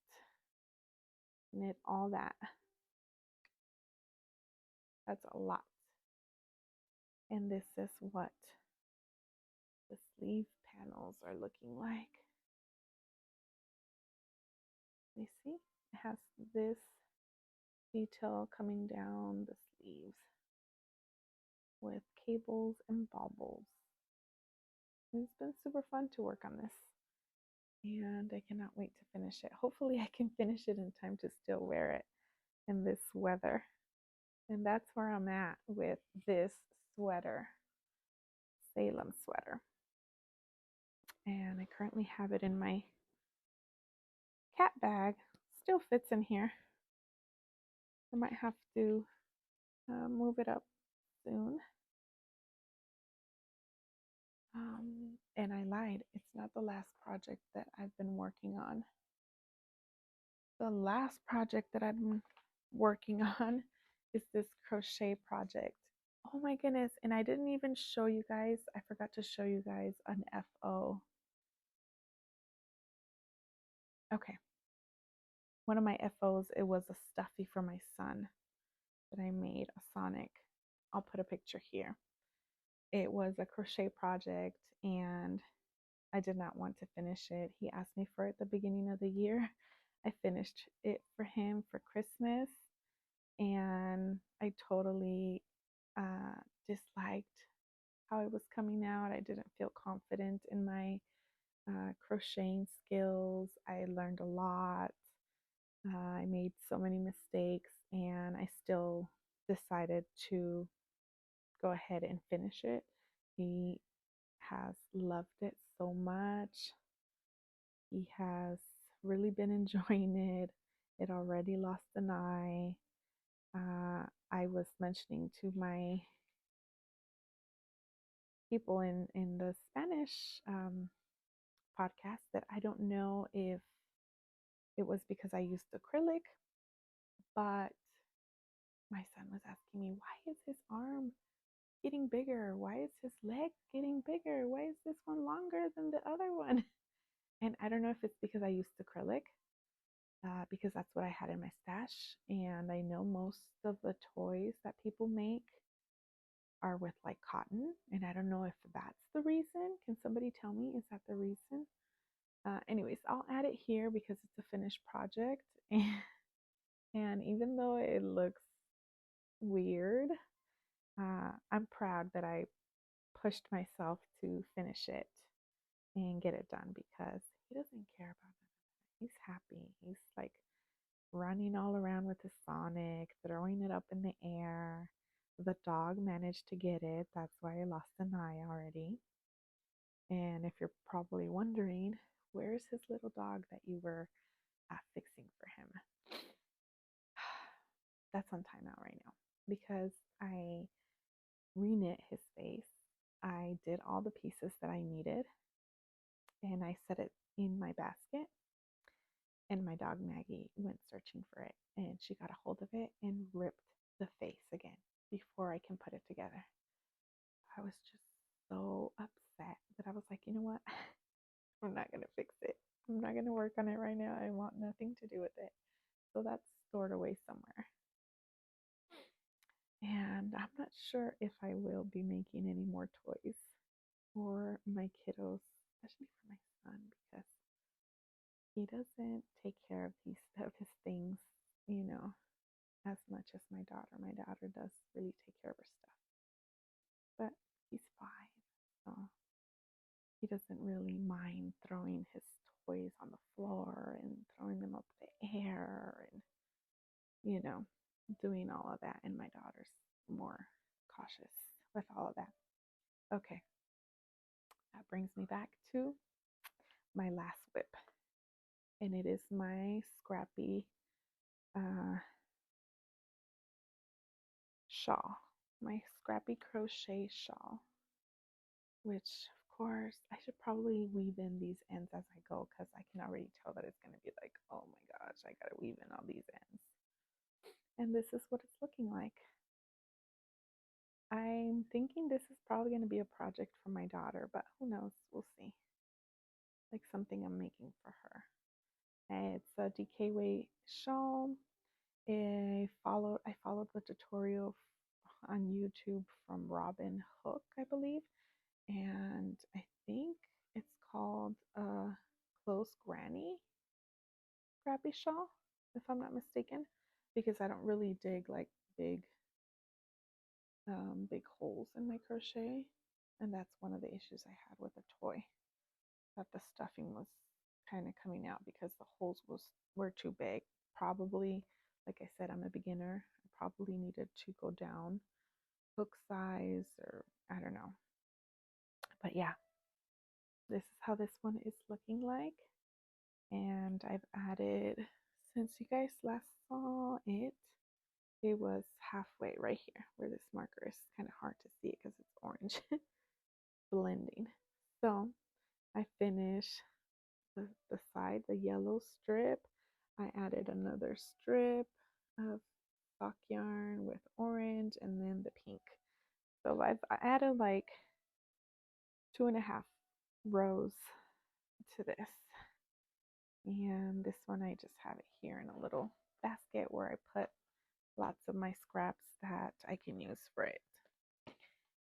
Knit all that. That's a lot. And this is what the sleeve panels are looking like. You see? It has this detail coming down the sleeves with cables and baubles. It's been super fun to work on this, and I cannot wait to finish it. Hopefully I can finish it in time to still wear it in this weather. And that's where I'm at with this sweater, Salem sweater. And I currently have it in my cat bag. Still fits in here. I might have to move it up soon. And I lied, it's not the last project that I've been working on. The last project that I've been working on is this crochet project. Oh my goodness, and I didn't even show you guys, I forgot to show you guys an FO. Okay, one of my FOs, it was a stuffy for my son that I made, a Sonic. I'll put a picture here. It was a crochet project and I did not want to finish it. He asked me for it at the beginning of the year. I finished it for him for Christmas, and I totally disliked how it was coming out. I didn't feel confident in my crocheting skills. I learned a lot. I made so many mistakes, and I still decided to go ahead and finish it. He has loved it so much. He has really been enjoying it. It already lost an eye. I was mentioning to my people in the Spanish podcast that I don't know if it was because I used acrylic, but my son was asking me, why is his arm getting bigger? Why is his leg getting bigger? Why is this one longer than the other one? And I don't know if it's because I used acrylic, because that's what I had in my stash. And I know most of the toys that people make are with like cotton. And I don't know if that's the reason. Can somebody tell me? Is that the reason? Anyways, I'll add it here because it's a finished project. And even though it looks weird, I'm proud that I pushed myself to finish it and get it done because he doesn't care about that. He's happy. He's like running all around with his Sonic, throwing it up in the air. The dog managed to get it. That's why I lost an eye already. And if you're probably wondering, where's his little dog that you were fixing for him? That's on timeout right now because I reknit his face. I did all the pieces that I needed and I set it in my basket. And my dog Maggie went searching for it and she got a hold of it and ripped the face again before I can put it together. I was just so upset that I was like, you know what? I'm not going to fix it. I'm not going to work on it right now. I want nothing to do with it. So that's stored away somewhere. And I'm not sure if I will be making any more toys for my kiddos, especially for my son, because he doesn't take care of his things, you know, as much as my daughter. My daughter does really take care of her stuff. But he's 5, so he doesn't really mind throwing his toys on the floor and throwing them up in the air and, you know, doing all of that. And my daughter's more cautious with all of that. Okay, that brings me back to my last whip. And it is my scrappy shawl, my scrappy crochet shawl, which of course I should probably weave in these ends as I go because I can already tell that it's going to be like, oh my gosh, I got to weave in all these ends. And this is what it's looking like. I'm thinking this is probably going to be a project for my daughter, but who knows? We'll see. Like something I'm making for her. And it's a DK weight shawl. I followed the tutorial on YouTube from Robin Hook, I believe, and I think it's called Close Granny Scrappy Shawl, if I'm not mistaken, because I don't really dig like big holes in my crochet, and that's one of the issues I had with the toy, that the stuffing was kind of coming out because the holes were too big. Probably, like I said, I'm a beginner. I probably needed to go down hook size, or I don't know. But yeah, this is how this one is looking like. And I've added, since you guys last saw it, it was halfway right here where this marker is kind of hard to see it because it's orange blending. So I finished the side, the yellow strip. I added another strip of stock yarn with orange and then the pink. So I added like 2.5 rows to this. And this one I just have it here in a little basket where I put lots of my scraps that I can use for it.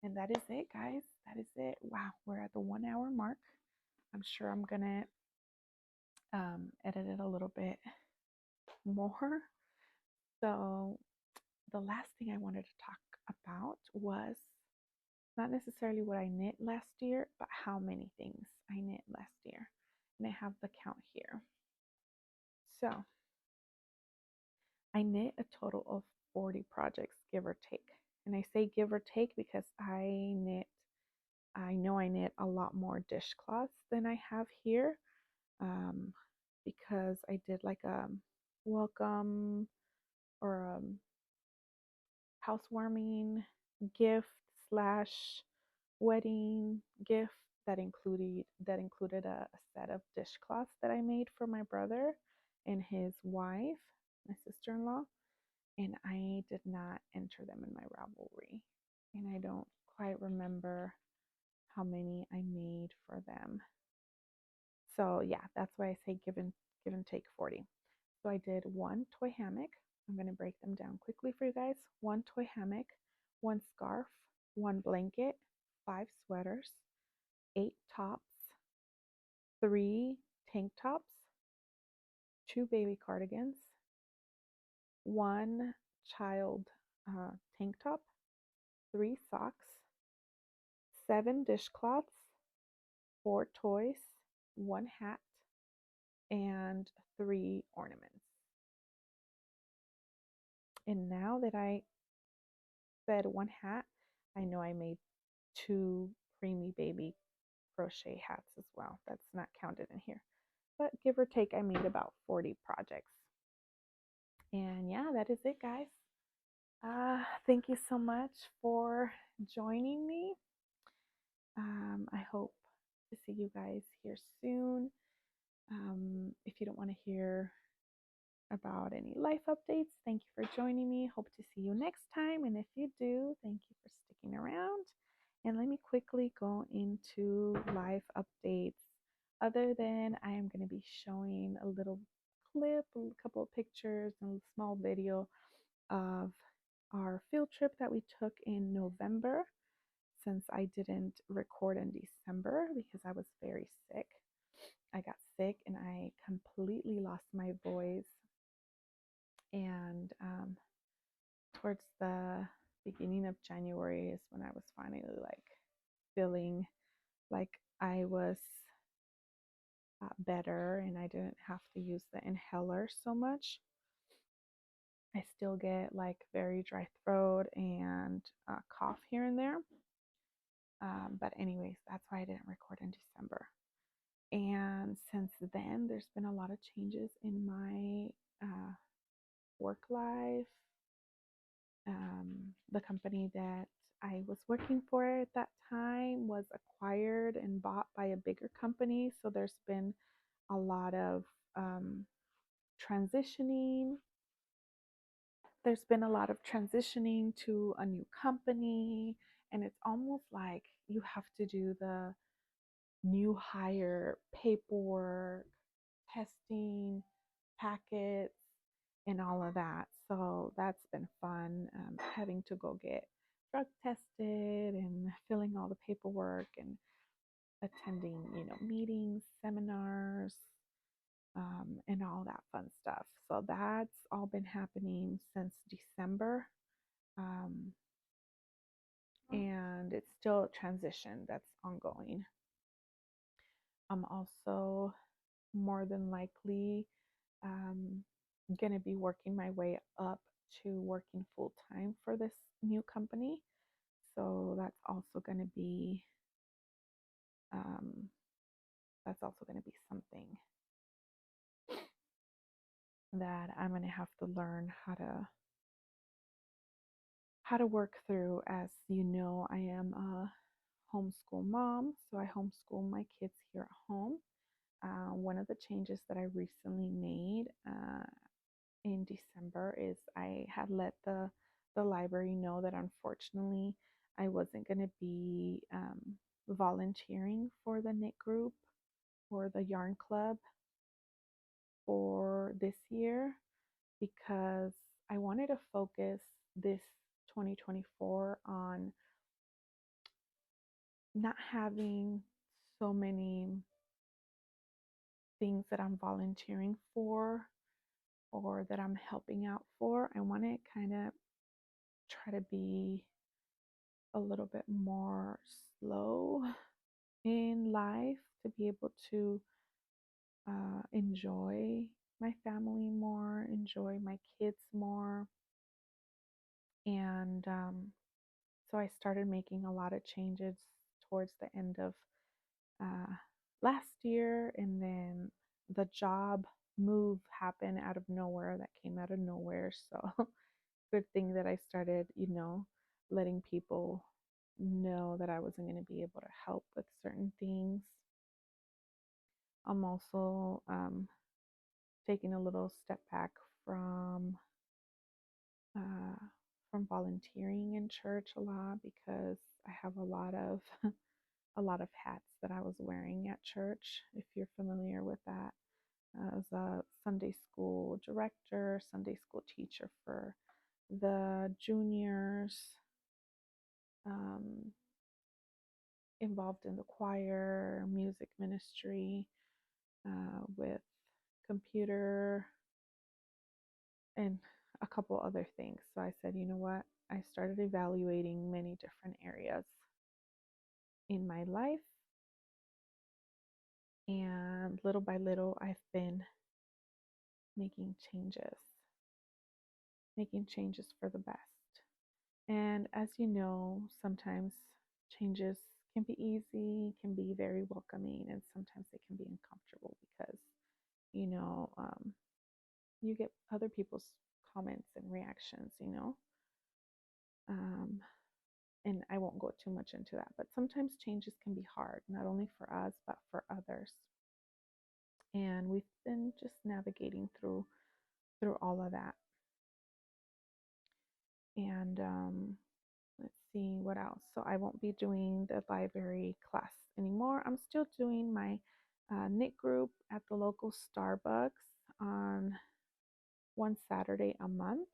And that is it, guys. That is it. Wow, we're at the 1 hour mark. I'm sure I'm gonna edit it a little bit more. So the last thing I wanted to talk about was not necessarily what I knit last year, but how many things I knit last year. And I have the count here. So I knit a total of 40 projects, give or take. And I say give or take because I know I knit a lot more dishcloths than I have here, because I did like a welcome or housewarming gift slash wedding gift that included a set of dishcloths that I made for my brother and his wife, my sister-in-law, and I did not enter them in my Ravelry, and I don't quite remember how many I made for them. So yeah, that's why I say give and take 40. So I did one toy hammock. I'm going to break them down quickly for you guys. One toy hammock, one scarf, one blanket, 5 sweaters, 8 tops, 3 tank tops, 2 baby cardigans, one child tank top, 3 socks, 7 dishcloths, 4 toys, 1 hat, and 3 ornaments. And now that I said 1 hat, I know I made 2 preemie baby crochet hats as well. That's not counted in here. But give or take, I made about 40 projects. And yeah, that is it, guys. Thank you so much for joining me. I hope to see you guys here soon. If you don't want to hear about any life updates, thank you for joining me. Hope to see you next time. And if you do, thank you for sticking around. And let me quickly go into life updates. Other than I am going to be showing a little clip, a couple of pictures, and a small video of our field trip that we took in November, since I didn't record in December because I was very sick. I got sick and I completely lost my voice. And towards the beginning of January is when I was finally like feeling like I was better and I didn't have to use the inhaler so much. I still get like very dry throat and cough here and there. But anyways, that's why I didn't record in December. And since then, there's been a lot of changes in my work life. The company that I was working for at that time was acquired and bought by a bigger company. So there's been a lot of transitioning. There's been a lot of transitioning to a new company, and it's almost like you have to do the new hire paperwork, testing, packets, and all of that. So that's been fun, having to go get drug tested and filling all the paperwork and attending, meetings, seminars, and all that fun stuff. So that's all been happening since December. Um, and it's still a transition that's ongoing. I'm also more than likely going to be working my way up to working full time for this new company. So that's also going to be um, something that I'm going to have to learn how to work through. As you know, I am a homeschool mom, so I homeschool my kids here at home. One of the changes that I recently made in December is I had let the library know that unfortunately I wasn't going to be volunteering for the knit group or the yarn club for this year, because I wanted to focus this 2024 on not having so many things that I'm volunteering for or that I'm helping out for. I want to kind of try to be a little bit more slow in life to be able to enjoy my family more, enjoy my kids more. And so I started making a lot of changes towards the end of uh, last year. And then the job move happened out of nowhere, that came out of nowhere. So good thing that I started, letting people know that I wasn't going to be able to help with certain things. I'm also taking a little step back uh, from volunteering in church a lot, because I have a lot of a lot of hats that I was wearing at church, if you're familiar with that. I was a Sunday school director, Sunday school teacher for the juniors, um, involved in the choir, music ministry, with computer and a couple other things. So I said, you know what? I started evaluating many different areas in my life, and little by little, I've been making changes for the best. And as you know, sometimes changes can be easy, can be very welcoming, and sometimes they can be uncomfortable because, you know, you get other people's comments and reactions, Um, and I won't go too much into that, but sometimes changes can be hard, not only for us, but for others. And we've been just navigating through all of that. And let's see what else. So I won't be doing the library class anymore. I'm still doing my knit group at the local Starbucks on one Saturday a month.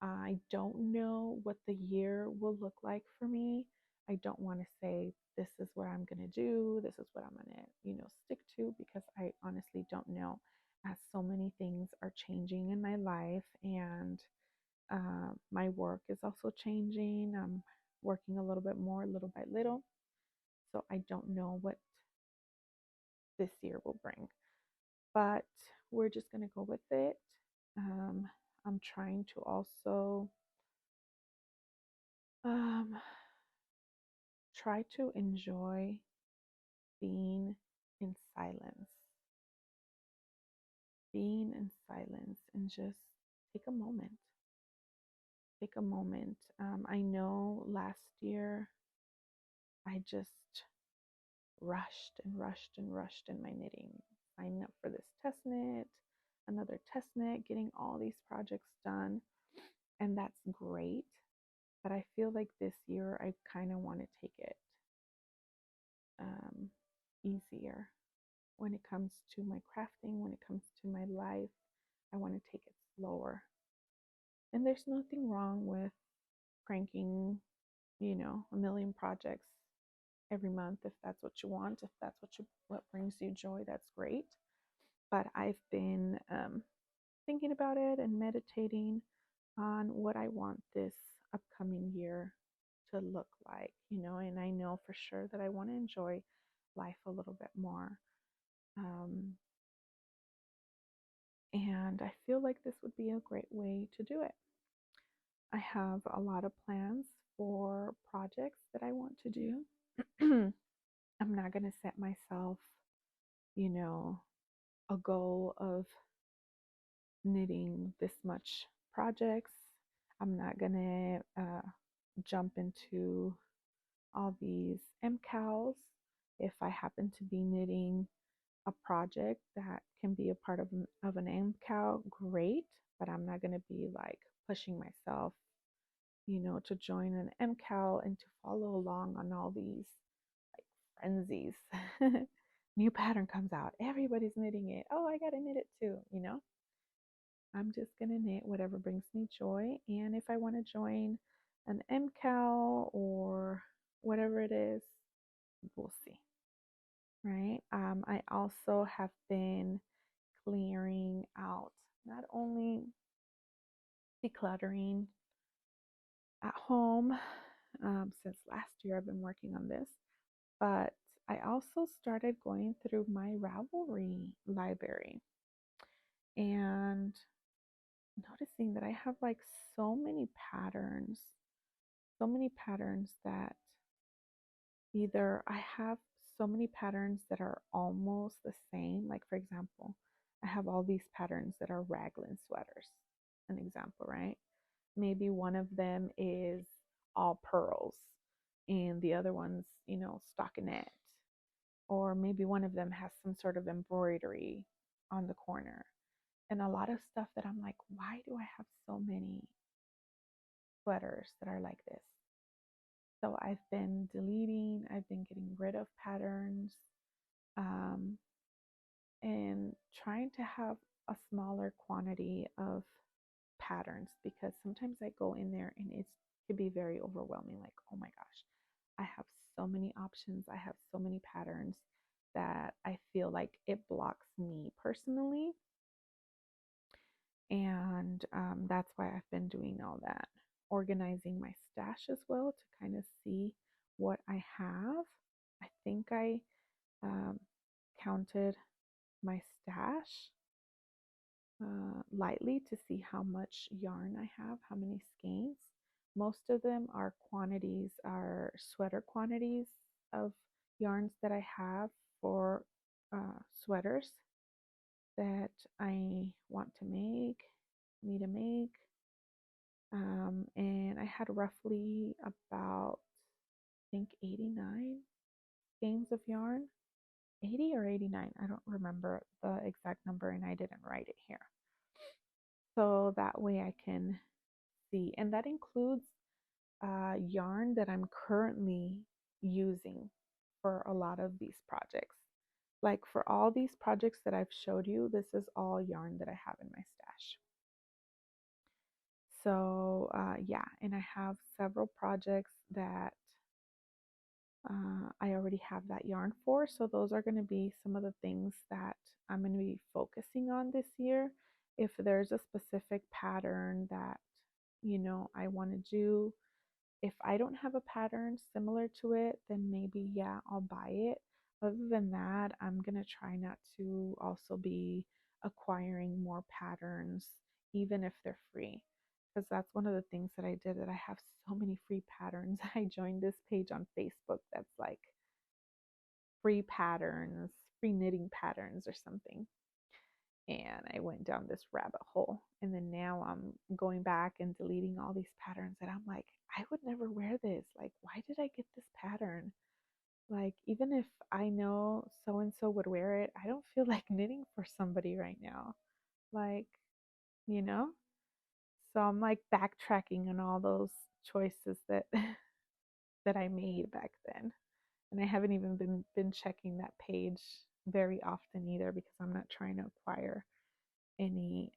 I don't know what the year will look like for me. I don't want to say this is what I'm going to do, this is what I'm going to, stick to, because I honestly don't know, as so many things are changing in my life, and my work is also changing. I'm working a little bit more, little by little. So I don't know what this year will bring, but we're just going to go with it. I'm trying to also um, try to enjoy being in silence, and just take a moment. Take a moment. I know last year I just rushed and rushed and rushed in my knitting, signing up for this test knit, another test knit, getting all these projects done, and that's great. But I feel like this year I kind of want to take it um, easier when it comes to my crafting, when it comes to my life. I want to take it slower. And there's nothing wrong with cranking, a million projects every month if that's what you want, if that's what brings you joy, that's great. But I've been thinking about it and meditating on what I want this upcoming year to look like, and I know for sure that I want to enjoy life a little bit more. Um, and I feel like this would be a great way to do it. I have a lot of plans for projects that I want to do. I'm not going to set myself, a goal of knitting this much projects. I'm not going to jump into all these MCALs. If I happen to be knitting a project that can be a part of an MCAL, great, but I'm not going to be like pushing myself, to join an MCAL and to follow along on all these like frenzies. New pattern comes out, everybody's knitting it. Oh, I got to knit it too, I'm just going to knit whatever brings me joy. And if I want to join an MCAL or whatever it is, we'll see. Right? I also have been clearing out, not only decluttering at home. Since last year, I've been working on this, but I also started going through my Ravelry library and noticing that I have like so many patterns that either I have so many patterns that are almost the same. Like, for example, I have all these patterns that are raglan sweaters, an example, right? Maybe one of them is all pearls and the other one's, stockinette. Or maybe one of them has some sort of embroidery on the corner. And a lot of stuff that I'm like, why do I have so many sweaters that are like this? So I've been deleting, I've been getting rid of patterns, um, and trying to have a smaller quantity of patterns, because sometimes I go in there and it can be very overwhelming. Like, oh my gosh, I have so many options, I have so many patterns that I feel like it blocks me personally. And that's why I've been doing all that, organizing my stash as well to kind of see what I have. I think I um, counted my stash lightly to see how much yarn I have, how many skeins. Most of them are quantities, are sweater quantities of yarns that I have for sweaters that I want to make, need to make. And I had roughly about, I think, 89 skeins of yarn. 80 or 89, I don't remember the exact number, and I didn't write it here. So that way I can see. And that includes yarn that I'm currently using for a lot of these projects. Like for all these projects that I've showed you, this is all yarn that I have in my stash. So yeah, and I have several projects that I already have that yarn for. So those are going to be some of the things that I'm going to be focusing on this year. If there's a specific pattern that, you know, I want to do, if I don't have a pattern similar to it, then maybe, yeah, I'll buy it. Other than that, I'm going to try not to also be acquiring more patterns, even if they're free. Because that's one of the things that I did, that I have so many free patterns. I joined this page on Facebook that's like free patterns, free knitting patterns or something. And I went down this rabbit hole. And then now I'm going back and deleting all these patterns that I'm like, I would never wear this. Like, why did I get this pattern? Like, even if I know so and so would wear it, I don't feel like knitting for somebody right now. Like, you know? So I'm like backtracking on all those choices that that I made back then. And I haven't even been checking that page very often either, because I'm not trying to acquire any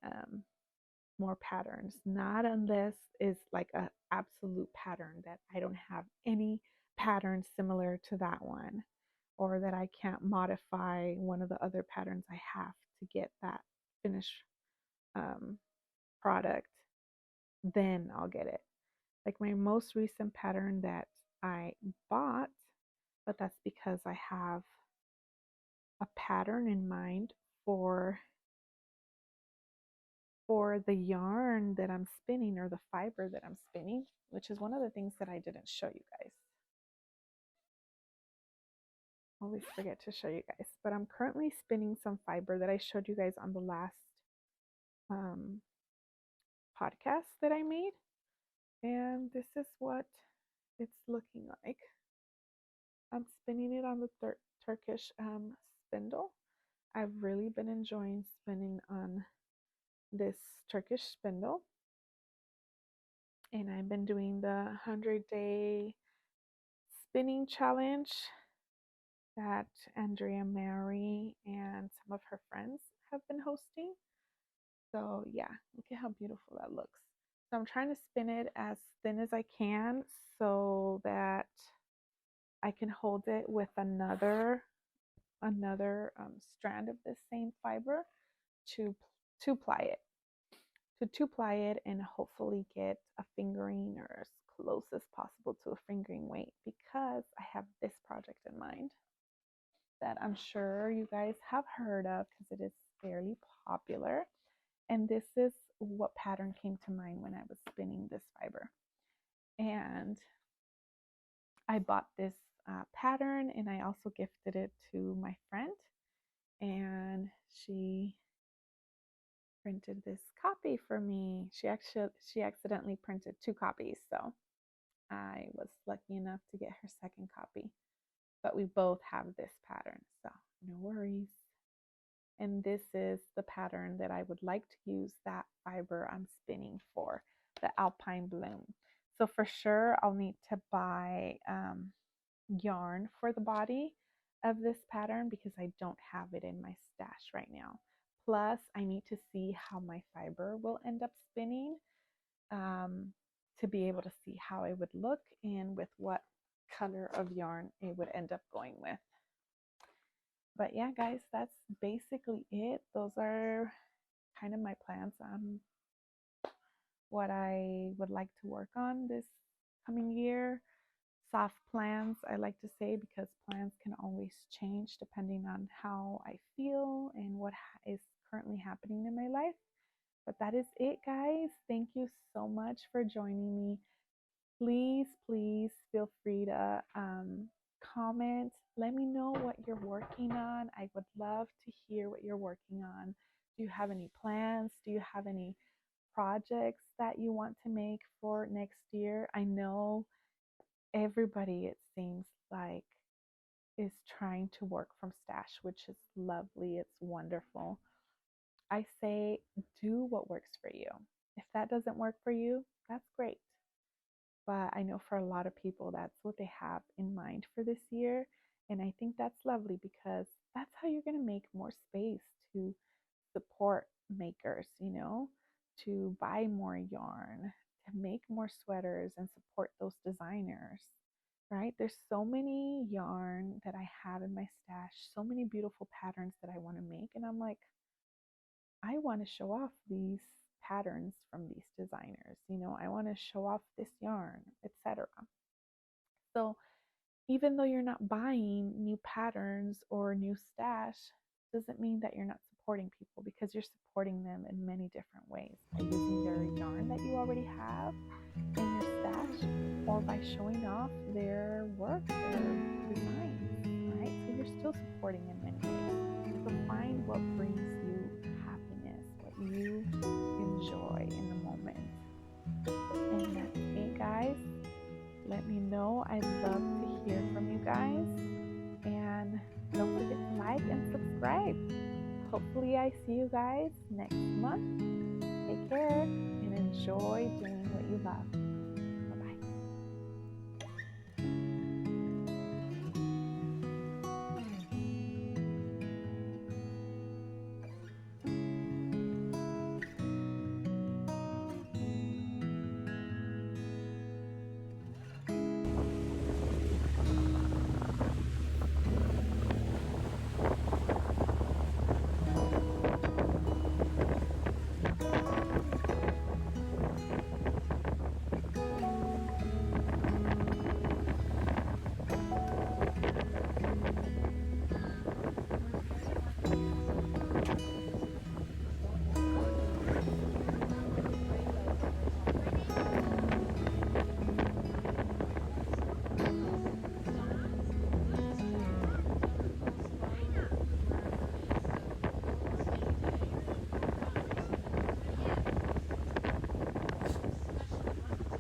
more patterns, not unless it's like a absolute pattern that I don't have any pattern similar to that one, or that I can't modify one of the other patterns I have to get that finished um, product, then I'll get it. Like my most recent pattern that I bought, but that's because I have a pattern in mind for the yarn that I'm spinning, or the fiber that I'm spinning, which is one of the things that I didn't show you guys. Always forget to show you guys, but I'm currently spinning some fiber that I showed you guys on the last podcast that I made, and this is what it's looking like. I'm spinning it on the Turkish spindle. I've really been enjoying spinning on this Turkish spindle, and I've been doing the 100-day spinning challenge that Andrea Mary and some of her friends have been hosting. So yeah, look at how beautiful that looks. So I'm trying to spin it as thin as I can so that I can hold it with another strand of this same fiber to ply it. To ply it and hopefully get a fingering, or as close as possible to a fingering weight, because I have this project in mind that I'm sure you guys have heard of, because it is fairly popular. And this is what pattern came to mind when I was spinning this fiber. And I bought this pattern, and I also gifted it to my friend, and she printed this copy for me. She accidentally printed 2 copies, so I was lucky enough to get her second copy. But we both have this pattern, so no worries. And this is the pattern that I would like to use that fiber I'm spinning for, the Alpine Bloom. So for sure, I'll need to buy yarn for the body of this pattern because I don't have it in my stash right now. Plus, I need to see how my fiber will end up spinning to be able to see how it would look and with what color of yarn it would end up going with. But yeah, guys, that's basically it. Those are kind of my plans on what I would like to work on this coming year. Soft plans, I like to say, because plans can always change depending on how I feel and what is currently happening in my life. But that is it, guys. Thank you so much for joining me. Please, please feel free to comment. Let me know what you're working on. I would love to hear what you're working on. Do you have any plans? Do you have any projects that you want to make for next year? I know everybody, it seems like, is trying to work from stash, which is lovely. It's wonderful. I say do what works for you. If that doesn't work for you, that's great. But I know for a lot of people, that's what they have in mind for this year. And I think that's lovely because that's how you're going to make more space to support makers, to buy more yarn, to make more sweaters and support those designers, right? There's so many yarn that I have in my stash, so many beautiful patterns that I want to make. And I'm like, I want to show off these patterns from these designers. I want to show off this yarn, etc. So even though you're not buying new patterns or new stash, doesn't mean that you're not supporting people, because you're supporting them in many different ways by using their yarn that you already have in your stash, or by showing off their work, their designs, right? So you're still supporting in many ways. So find what brings you happiness, what you enjoy in the moment. And that's it, guys. Let me know. I'd love to hear from you guys. And don't forget to like and subscribe. Hopefully I see you guys next month. Take care and enjoy doing what you love.